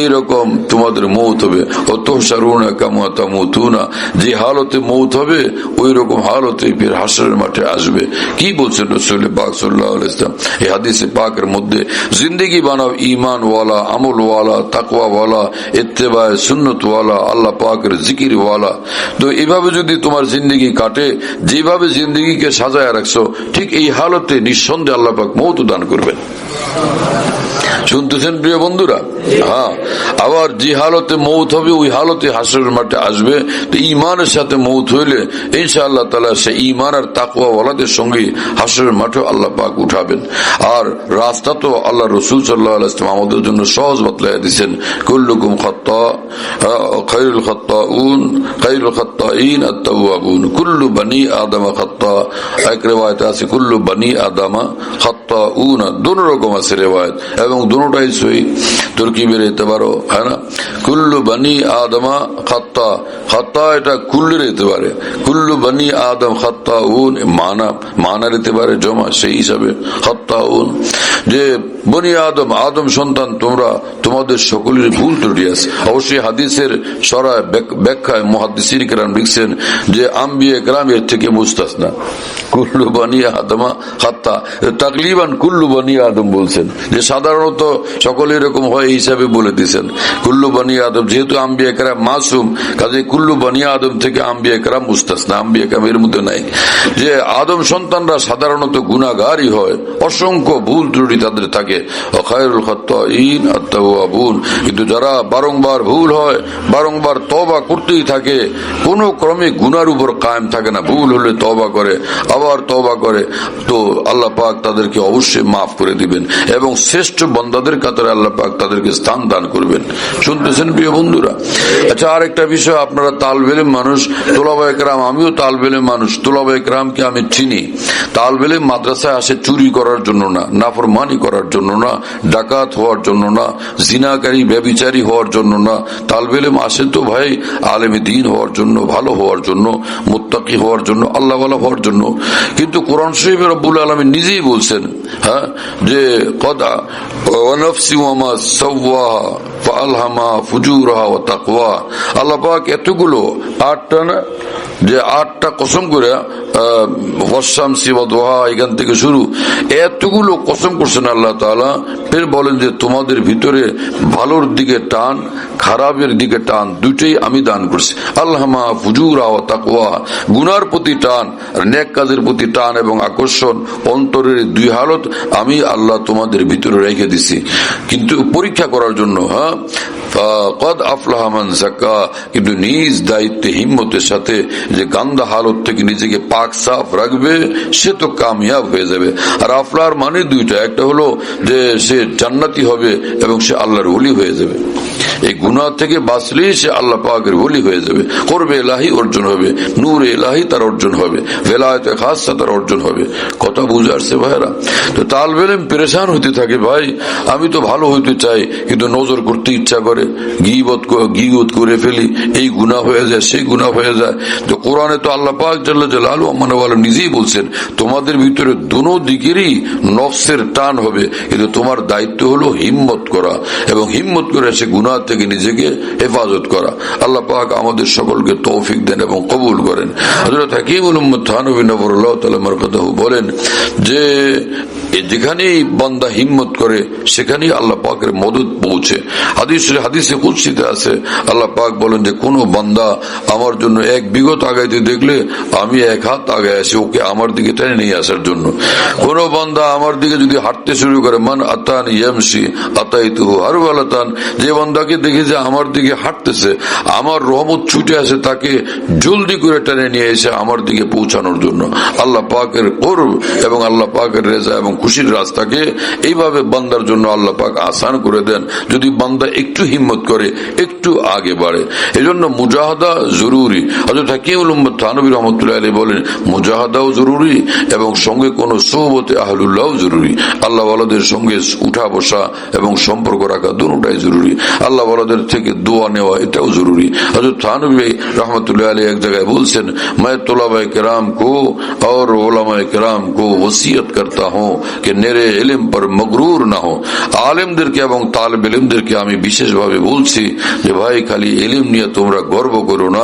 এইরকম তোমাদের মৌত হবে। ও তুহশারুনা কামা তামুতুনা, যে হালতে মৌত হবে ওই রকম হালতে ফির হাসরের মাঠে আসবে। কি বলছেন রাসূল পাক সাল্লাল্লাহু আলাইহি ওয়াসাল্লাম এই হাদিসে পাকের মধ্যে? জিন্দেগি বানাও ঈমান ওয়ালা, আমল ওয়ালা, তাকওয়া ওয়ালা, ইত্তেবায়ে সুন্নাত ওয়ালা, আল্লাহ পাকের জিকির ওয়ালা। তো এইভাবে যদি তোমার জিন্দেগি কাটে, যেভাবে জিন্দেগিকে সাজায় রাখছো, ঠিক এই হালতে নিঃসন্দেহে আল্লাহ পাক মওত দান করবেন। শুনতেছেন প্রিয় বন্ধুরা? হ্যাঁ, আবার যে হালতে মৌত হবে ওই হালতে হাসরের মাঠে আসবে। তো ইমানের সাথে মৌত হইলে ইনশাআল্লাহ তাআলা সে ইমান আর তাকওয়া ওয়ালাদের সঙ্গে হাসরের মাঠে আল্লাহ পাক উঠাবেন। আর রাস্তা তো আল্লাহ রসুল সাল্লাল্লাহু আলাইহি ওয়াসাল্লাম আমাদের জন্য সহজ বাতলাইয়া দিয়েছেন, কুল্লুকুম খাত্তা খায়রুল খাত্তাউন খায়রুল খাত্তাইন আত-তাওয়াবুন কুল্লু বনি আদম খাত্তা। এক রিওয়ায়াতে আছে কুল্লু বনি আদম খাত্তাউন, দুটো রকম আছে রিওয়ায়াত এবং দুটোটাই সহি। তরকিবে নিতে পারো, হ্যাঁ না, কুল্লু বনি আদম খাত্তা, খাত্তা এটা কুল্লু নিতে পারে, কুল্লু বনি আদম খাত্তাউন মানা নিতে পারে জমা, সেই হিসাবে খাত্তাউন যে বনি আদম, আদম সন্তান তোমরা, তোমাদের সকলের ভুল ত্রুটি আছে। অবশ্যই হাদিসের সরায় ব্যাখ্যায় মুহাদ্দিসিন কেরাম লিখছেন যে আম্বিয়া কেরামের থেকে মুস্তাসনা, কুল্লু বনি আদম খাত্তা, তাকলিবান কুল্লু বনি আদম বলছেন যে সাধারণত সকলে এরকম হয় এই হিসাবে বলে দিয়েছেন কুল্লু বনি আদম, যেহেতু আম্বিয়া কেরাম মাসুম, কাজে কুল্লু বনি আদম থেকে আম্বিয়া কেরাম মুস্তাসনা, আম্বিয়া কেরাম এর মধ্যে নাই। যে আদম সন্তানরা সাধারণত গুনাহগারই হয়, অসংখ্য ভুল ত্রুটি তাদের থাকে। খায়রুল খাত্তাইন আত-তাওয়াবুন, কিন্তু যারা বারংবার ভুল হয়, বারংবার তওবা করতেই থাকে, কোন ক্রমে গুনার উপর কায়েম থাকে না, ভুল হলে তওবা করে আবার তওবা করে, তো আল্লাহ পাক তাদেরকে অবশ্যই মাফ করে দিবেন এবং শ্রেষ্ঠ বান্দাদের কাতারে আল্লাহ পাক তাদেরকে স্থান দান করবেন। শুনতেছেন প্রিয় বন্ধুরা? আচ্ছা, আরেকটা বিষয়, আপনারা তালিবে ইলম মানুষ, তোলাবায়ে কেরাম, আমিও তালিবে ইলম মানুষ, তোলাবায়ে কেরামকে আমি চিনি। তালিবে ইলম মাদ্রাসায় আসে চুরি করার জন্য না, নাফরমানি করার জন্য না, ডাকাত হওয়ার জন্য না, জিনাকারী ব্যভিচারী হওয়ার জন্য না। তালিবে ইলম আসে তো ভাই আলেমে দ্বীন হওয়ার জন্য, ভালো হওয়ার জন্য, মুত্তাকি হওয়ার জন্য, আল্লাহ ওয়ালা হওয়ার জন্য। কিন্তু কোরআন শরীফে রব্বুল আলামিন নিজেই বলছেন, হ্যাঁ, যে কদ ওয়া নাফসি ওয়া মা সাওয়াহা ফাআলহামাহা ফুজুরাহা ওয়া তাকওয়া। আল্লাহ পাক এতগুলো, 8টা না, যে 8টা কসম করে, ওয়াশ-শামসি ওয়া দুহা এখান থেকে শুরু, এতগুলো কসম করছেন আল্লাহ তাআলা। ফের বলেন যে তোমাদের ভিতরে ভালোর দিকে টান, খারাপের দিকে টান, দুইটাই আমি দান করছি। আলহামা ফুজুরা ওয়া তাকওয়া, গুনার প্রতি টান আর নেক কাজের প্রতি টান এবং আকর্ষণ, অন্তরের দুই হালত আমি আল্লাহ তোমাদের ভিতরে রেখে দিছি, কিন্তু পরীক্ষা করার জন্য। হ্যাঁ, কদ আফলাহা মান যাক্কা, কিন্তু নিজ দায়িত্বে হিম্মতের সাথে যে গান্দা হালত থেকে নিজেকে পাক সাফ রাখবে সে তো কামিয়াব হয়ে যাবে। আর আফলার মানে দুইটা, একটা হলো যে সে জান্নাতি হবে এবং সে আল্লাহর ওলি হয়ে যাবে। এই গুনাহ থেকে বাঁচলেই সে আল্লাহ পাকের ওলি হয়ে যাবে, করবে ইলাহি অর্জন হবে, নূর ইলাহি তার অর্জন হবে, ভেলায়েতে খাসা তার অর্জন হবে। কথা বুঝে আসছে ভাইরা? তো তালিবে ইলম পেরেশান হতে থাকে, ভাই আমি তো ভালো হইতে চাই কিন্তু নজর করতে ইচ্ছা করে, গীবত করে ফেলি, এই গুনাহ হয়ে যায়, সেই গুনাহ হয়ে যায়। তো কোরআনে তো আল্লাহ পাক জাল্লা জালালুহু আমানওয়ালা নিজেই বলছেন তোমাদের ভিতরে দোনো দিকেরই নফসের টান হবে, কিন্তু তোমার দায়িত্ব হলো হিম্মত করা এবং হিম্মত করে সে গুনাহ থেকে নিজেকে হেফাজত করা। আল্লাহ পাক আমাদের সকলকে তৌফিক দেন এবং কবুল করেন। হযরত হাকিমুল উম্মত থানভী নবরুল্লাহ তাআলা মারকাতুহু বলেন যে যেখানেই বান্দা হিম্মত করে সেখানেই আল্লাহ পাকের মদদ পৌঁছে। হাদিসে কুদসিতে আছে, আল্লাহ পাক বলেন যে কোন বান্দা আমার জন্য 1 বিঘত আগাইতে দেখলে আমি 1 হাত আগায় আসি ওকে আমার দিকে টেনে নিয়ে আসার জন্য। কোন বান্দা আমার দিকে যদি হাঁটতে শুরু করে, মান আতান ইয়ামশি আতাইতুহু হারওয়ালাতান, যে বান্দাকে দেখি যে আমার দিকে হাঁটতেছে আমার রহমত ছুটে আসে তাকে জলদি করে টেনে নিয়ে এসে আমার দিকে পৌঁছানোর জন্য। আল্লাহ পাকের কুরব এবং আল্লাহ পাকের রেজা এবং খুশির রাস্তাকে এইভাবে বান্দার জন্য আল্লাহ পাক আসান করে দেন যদি বান্দা একটু হিম্মত করে, একটু আগে বাড়ে। এজন্য মুজাহাদা জরুরি। হযরত হাকিমুল উম্মত থানভী রাহমাতুল্লাহি আলাইহি বলেন মুজাহাদাও জরুরি এবং সঙ্গে কোন সোহবতে আহলুল্লাহও জরুরি। আল্লাহ ওয়ালাদের সঙ্গে উঠা বসা এবং সম্পর্ক রাখা দুটোটাই জরুরি। আল্লাহ ওয়ালাদের থেকে দোয়া নেওয়া এটাও জরুরি। হযরত থানভী রাহমাতুল্লাহি আলাইহি এক জায়গায় বলছেন, मैं तलबाए किराम को और उलमाए किराम को वसीयत करता हूं कि मेरे इल्म पर मगरूर ना हो। আলেমদেরকে এবং তালিবে ইলমদেরকে আমি বিশেষভাবে বলছি যে ভাই খালি ইলম নিয়ে তোমরা গর্ব করো না,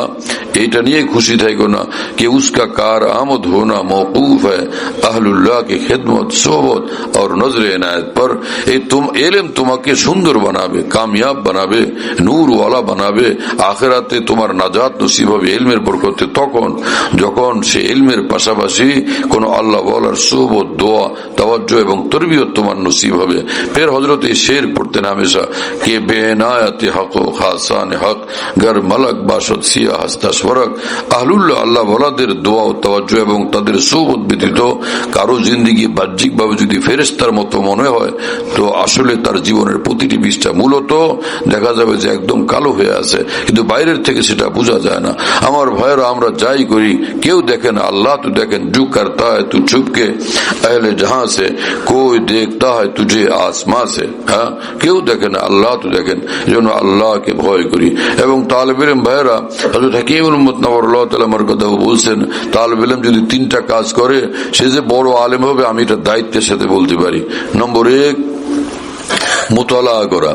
এটা নিয়ে খুশি থাকো না कि उसका कार आमद होना मौकूफ है अहलुल्लाह की खिदमत सोहबत और नजर इनायत पर। तुम इल्म তোমাকে সুন্দর বানাবে, কামিয়াব বানাবে, নূর ওয়ালা বানাবে, আখিরাতে তোমার নাজাত নসিব হবে ইলমের বরকতে তখন যখন সে ইলমের পাশাপাশি কোন আল্লাহ ওয়ালার সোহবত, দোয়া, তাওয়াজ্জুহ এবং তরবিয়ত তোমার নসিব হবে। ফের হযরত हजरत शेर पढ़ते हमेशा के बेनायत हक खासान हक गर मलक बाशद सिया हस्ता स्वरक আহলুল্লাহ আল্লাহ ওয়ালাদের দোয়া ও তাওয়াজ্জুহ এবং তাদের সুবত ব্যতীত কারো জিন্দেগি বাহ্যিক ভাবে যদি ফেরেশতার মতো মনে হয় তো আসলে তার জীবনের প্রতিটি পৃষ্ঠা মূলত দেখা যাবে যে একদম কালো হয়ে আছে, কিন্তু বাইরের থেকে সেটা বোঝা যায় না। আমার ভাইয়েরা, আমরা যাই করি কেউ দেখে না, আল্লাহ তো দেখেন। জু করতা है तू छुप के अहले जहां से, कोई देखता है तुझे आसमां से। হ্যাঁ, কেউ দেখে না, আল্লাহ তো দেখেন। এজন্য আল্লাহকে ভয় করি। এবং তালেবে ইলম ভাইয়েরা, হযরত হাকিমুল উম্মত নওয়ারুল্লাহ তাআলা মারকাদা বলছেন, তালেবে ইলম যদি তিনটা কাজ করে সে যে বড় আলেম হবে আমি এটা দায়িত্বের সাথে বলতে পারি। নম্বর 1, মুতালা করা।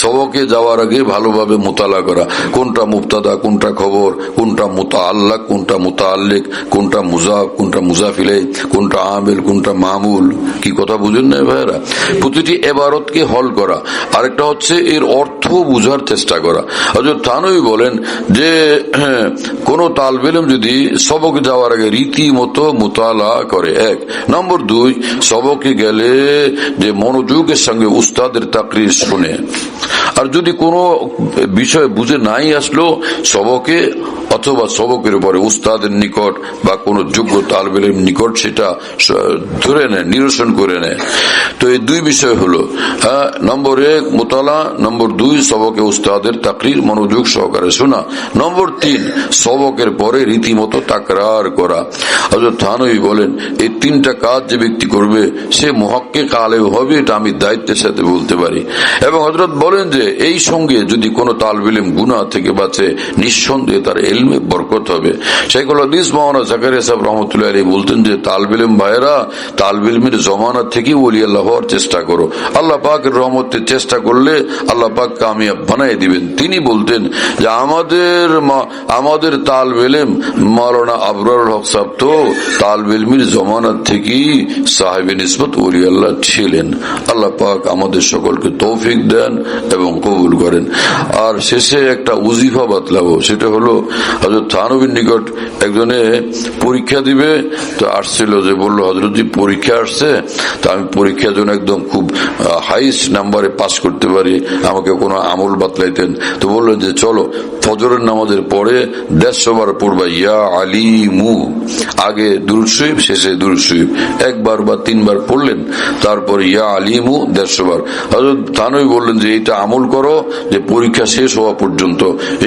সবকে যাওয়ার আগে ভালোভাবে মুতালা করা, কোনটা মুবতাদা, কোনটা খবর, কোনটা মুতাআল্লাক, কোনটা মুতাআল্লিক, কোনটা মুজাফ, কোনটা মুজাফ ইলাইহি, কোনটা আমিল, কোনটা মামুল। কি কথা বুঝেন না ভাইরা? প্রতিটি ইবারতকে হল করা। আরেকটা হচ্ছে এর অর্থ বুঝার চেষ্টা করা। হযরত থানভী বলেন যে কোন তালেবে ইলম যদি সবকে যাওয়ার আগে রীতিমতো মুতালা করে, 1 নম্বর 2 সবকে গেলে যে মনোযোগের সঙ্গে উস্তাদের তাকরীর শুনে। আর যদি কোনো বিষয় বুঝে নাই আসলো সবকে অথবা সবকের উপরে উস্তাদের নিকট বা কোনো যোগ্য তালেবে ইলম নিকট সেটা ধরে নেয়, নিরসন করে নেয়। তো এই 2 বিষয় হলো, নম্বর 1 মুতালা, নম্বর 2 সবকে উস্তাদের তাকরীর মনোযোগ সহকারে শোনা, নম্বর 3 সবকের পরে রীতিমতো তাকরার করা। হযরত থানভী বলেন এই 3টা কাজ যে ব্যক্তি করবে সে মুহাক্কিক আলেম হবে, এটা আমি দায়িত্বের সাথে বলতে পারি। এবং হযরত বলেন যে এই সঙ্গে যদি কোনো তালেবে ইলম গুনাহ থেকে বাঁচে নিঃসন্দেহে তার ইলমে বরকত হবে। শাইখুল হাদিস মাওলানা জাকারিয়া সাহেব রাহমাতুল্লাহি আলাইহি বলতেন যে তালেবে ইলম ভাইরা, তালেবে ইলমের জমানা থেকে ওলি আল্লাহ হওয়ার চেষ্টা করো। আল্লাহ পাকের রহমতে চেষ্টা করলে আল্লাহ পাক কামিয়াব বানিয়ে দিবেন। তিনি বলতেন যে আমাদের তালেবে ইলম মাওলানা আবরারুল হক সাহেব তো তালেবে ইলমের জমানা থেকেই সাহেবে নিসবত ওলি আল্লাহ ছিলেন। আল্লাহ পাক আমাদের সকলকে তৌফিক দেন এবং কবুল করেন। আর শেষে একটা ওজিফা বাতলাবো, সেটা হলো হযরত থানভীর নিকট একজনে পরীক্ষা দিবে, তো আসছিল যে বললো হযরতজি পরীক্ষা আসছে, তো আমি পরীক্ষার জন্য একদম খুব হাইস্ট নাম্বারে পাস করতে পারি, আমাকে কোনো আমল বাতলাইতেন। তো বললেন যে চলো ফজরের নামাজের পরে 150 বার পড়বা ইয়া আলিমু, আগে দুরূদ শরীফ শেষে দুরূদ শরীফ 1 বার বা 3 বার পড়লেন, তারপর ইয়া আলিমু 150 বার। হযরত থানভী বললেন যে এটা আমল করো যে পরীক্ষা শেষ হওয়া পর্যন্ত,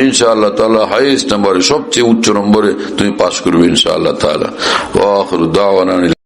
ইনশাআল্লাহ তাআলা হাইয়েস্ট নাম্বারে সবচেয়ে উচ্চ নম্বরে তুমি পাস করবে ইনশাআল্লাহ তাআলা। ওয়া আখিরু দাওয়ানা।